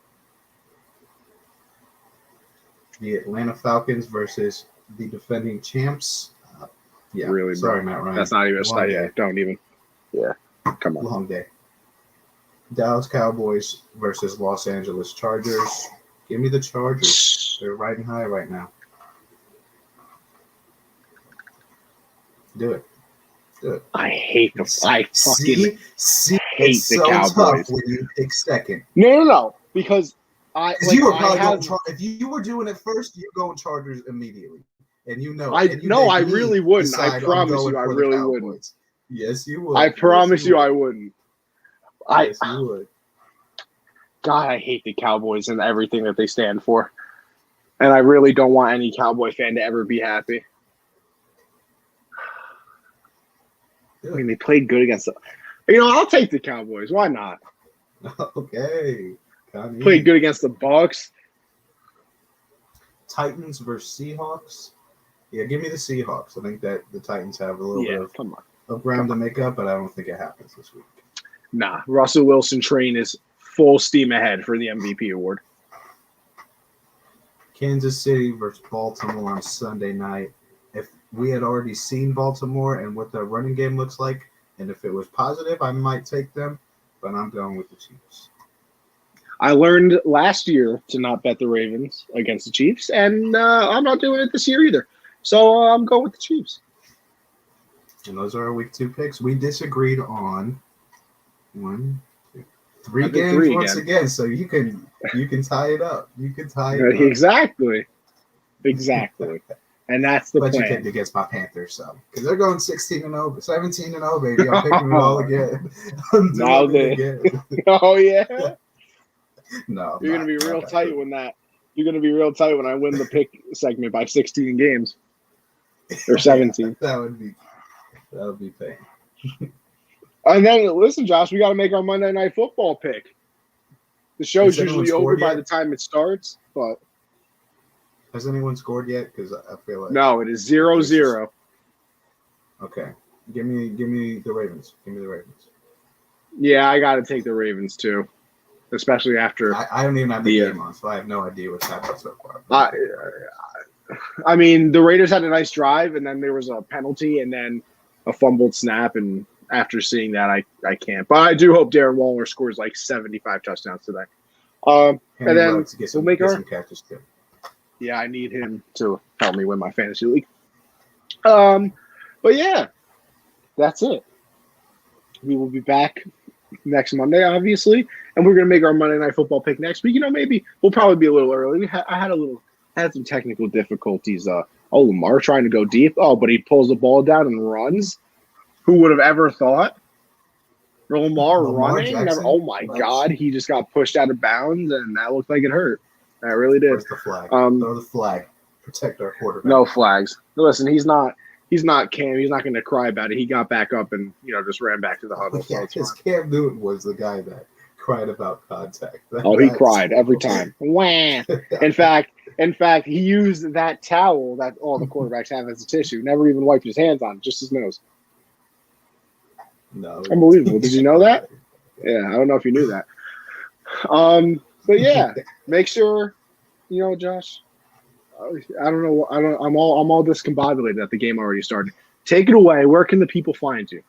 The Atlanta Falcons versus the defending champs. Yeah, really, sorry, bro. Matt Ryan. That's not even a yeah, don't even. Yeah, come on. Long day. Dallas Cowboys versus Los Angeles Chargers. Give me the Chargers. They're riding high right now. Do it. I hate them. I fucking see, hate it's the so Cowboys. Tough when you pick second. No. Because Because you were probably going if you were doing it first, you're going Chargers immediately, and you know. I really wouldn't. I promise you, I really wouldn't. Yes, you would. I promise you, I wouldn't. Yes, you would. God, I hate the Cowboys and everything that they stand for, and I really don't want any Cowboy fan to ever be happy. I mean, they played good against them. I'll take the Cowboys. Why not? Okay. Played good against the Bucks. Titans versus Seahawks. Yeah, give me the Seahawks. I think that the Titans have a little bit of ground to make up, but I don't think it happens this week. Nah, Russell Wilson train is full steam ahead for the MVP award. Kansas City versus Baltimore on Sunday night. If we had already seen Baltimore and what their running game looks like, and if it was positive, I might take them, but I'm going with the Chiefs. I learned last year to not bet the Ravens against the Chiefs, and I'm not doing it this year either. So I'm going with the Chiefs. And those are our week 2 picks. We disagreed on 3 games once again. So you can tie it up. You can tie it up. Exactly. And that's the plan. But you picked against my Panthers, so because they're going 16-0, 17-0, baby. I'm picking it all again. I'm doing it again. Oh yeah. No, you're gonna be real tight when that. You're gonna be real tight when I win the pick segment by 16 games or 17. that would be pain. And then listen, Josh, we got to make our Monday Night Football pick. The show's usually over by the time it starts, but has anyone scored yet? Because I feel like no, it is 0-0. Okay, give me the Ravens. Give me the Ravens. Yeah, I got to take the Ravens too. Especially after I don't even have the game on, so I have no idea what's happened so far. I mean, the Raiders had a nice drive, and then there was a penalty, and then a fumbled snap. And after seeing that, I can't. But I do hope Darren Waller scores like 75 touchdowns today. And then we'll make our catches too. Yeah, I need him to help me win my fantasy league. But yeah, that's it. We will be back next Monday, obviously, and we're gonna make our Monday Night Football pick next week. Maybe we'll probably be a little early. I had some technical difficulties. Lamar trying to go deep. Oh, but he pulls the ball down and runs. Who would have ever thought? Lamar running? Oh my God, he just got pushed out of bounds, and that looked like it hurt. That really did. Where's the flag? Throw the flag. Protect our quarterback. No flags. Listen, he's not Cam. He's not going to cry about it. He got back up and just ran back to the huddle. Yeah, because Cam Newton was the guy that cried about contact. He cried every time. Wah. In fact, he used that towel that all the quarterbacks have as a tissue. Never even wiped his hands on, just his nose. No, unbelievable. Did you know that? Yeah, I don't know if you knew that. But yeah, make sure, Josh. I don't know. I'm all discombobulated that the game already started. Take it away. Where can the people find you?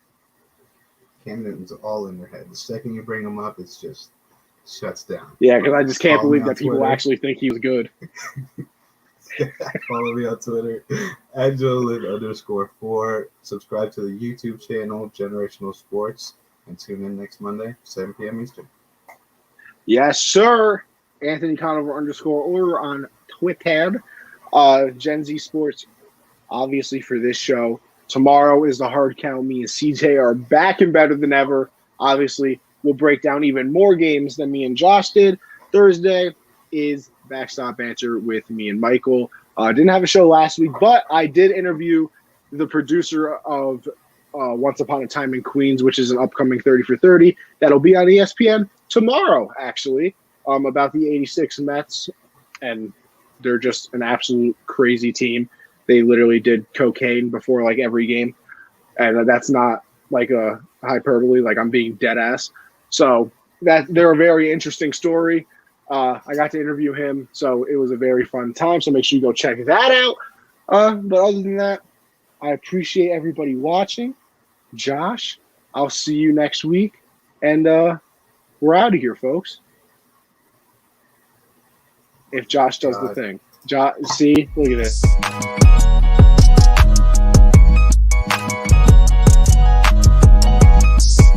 Cam Newton's all in their head. The second you bring him up, it's just shuts down. Yeah, because I just can't believe that people actually think he was good. Follow me on Twitter at Jolin_4. Subscribe to the YouTube channel Generational Sports and tune in next Monday, 7 p.m. Eastern. Yes, sir. Anthony Conover _or on Twitter. Gen Z Sports, obviously, for this show. Tomorrow is the hard count. Me and CJ are back and better than ever. Obviously, we'll break down even more games than me and Josh did. Thursday is Backstop Answer with me and Michael. Didn't have a show last week, but I did interview the producer of Once Upon a Time in Queens, which is an upcoming 30 for 30. That'll be on ESPN tomorrow, actually, about the 86 Mets. And they're just an absolute crazy team. They literally did cocaine before like every game. And that's not like a hyperbole, like I'm being dead ass. So they're a very interesting story. I got to interview him, so it was a very fun time. So make sure you go check that out. But other than that, I appreciate everybody watching. Josh, I'll see you next week. And we're out of here, folks. If Josh does the thing. See, look at this.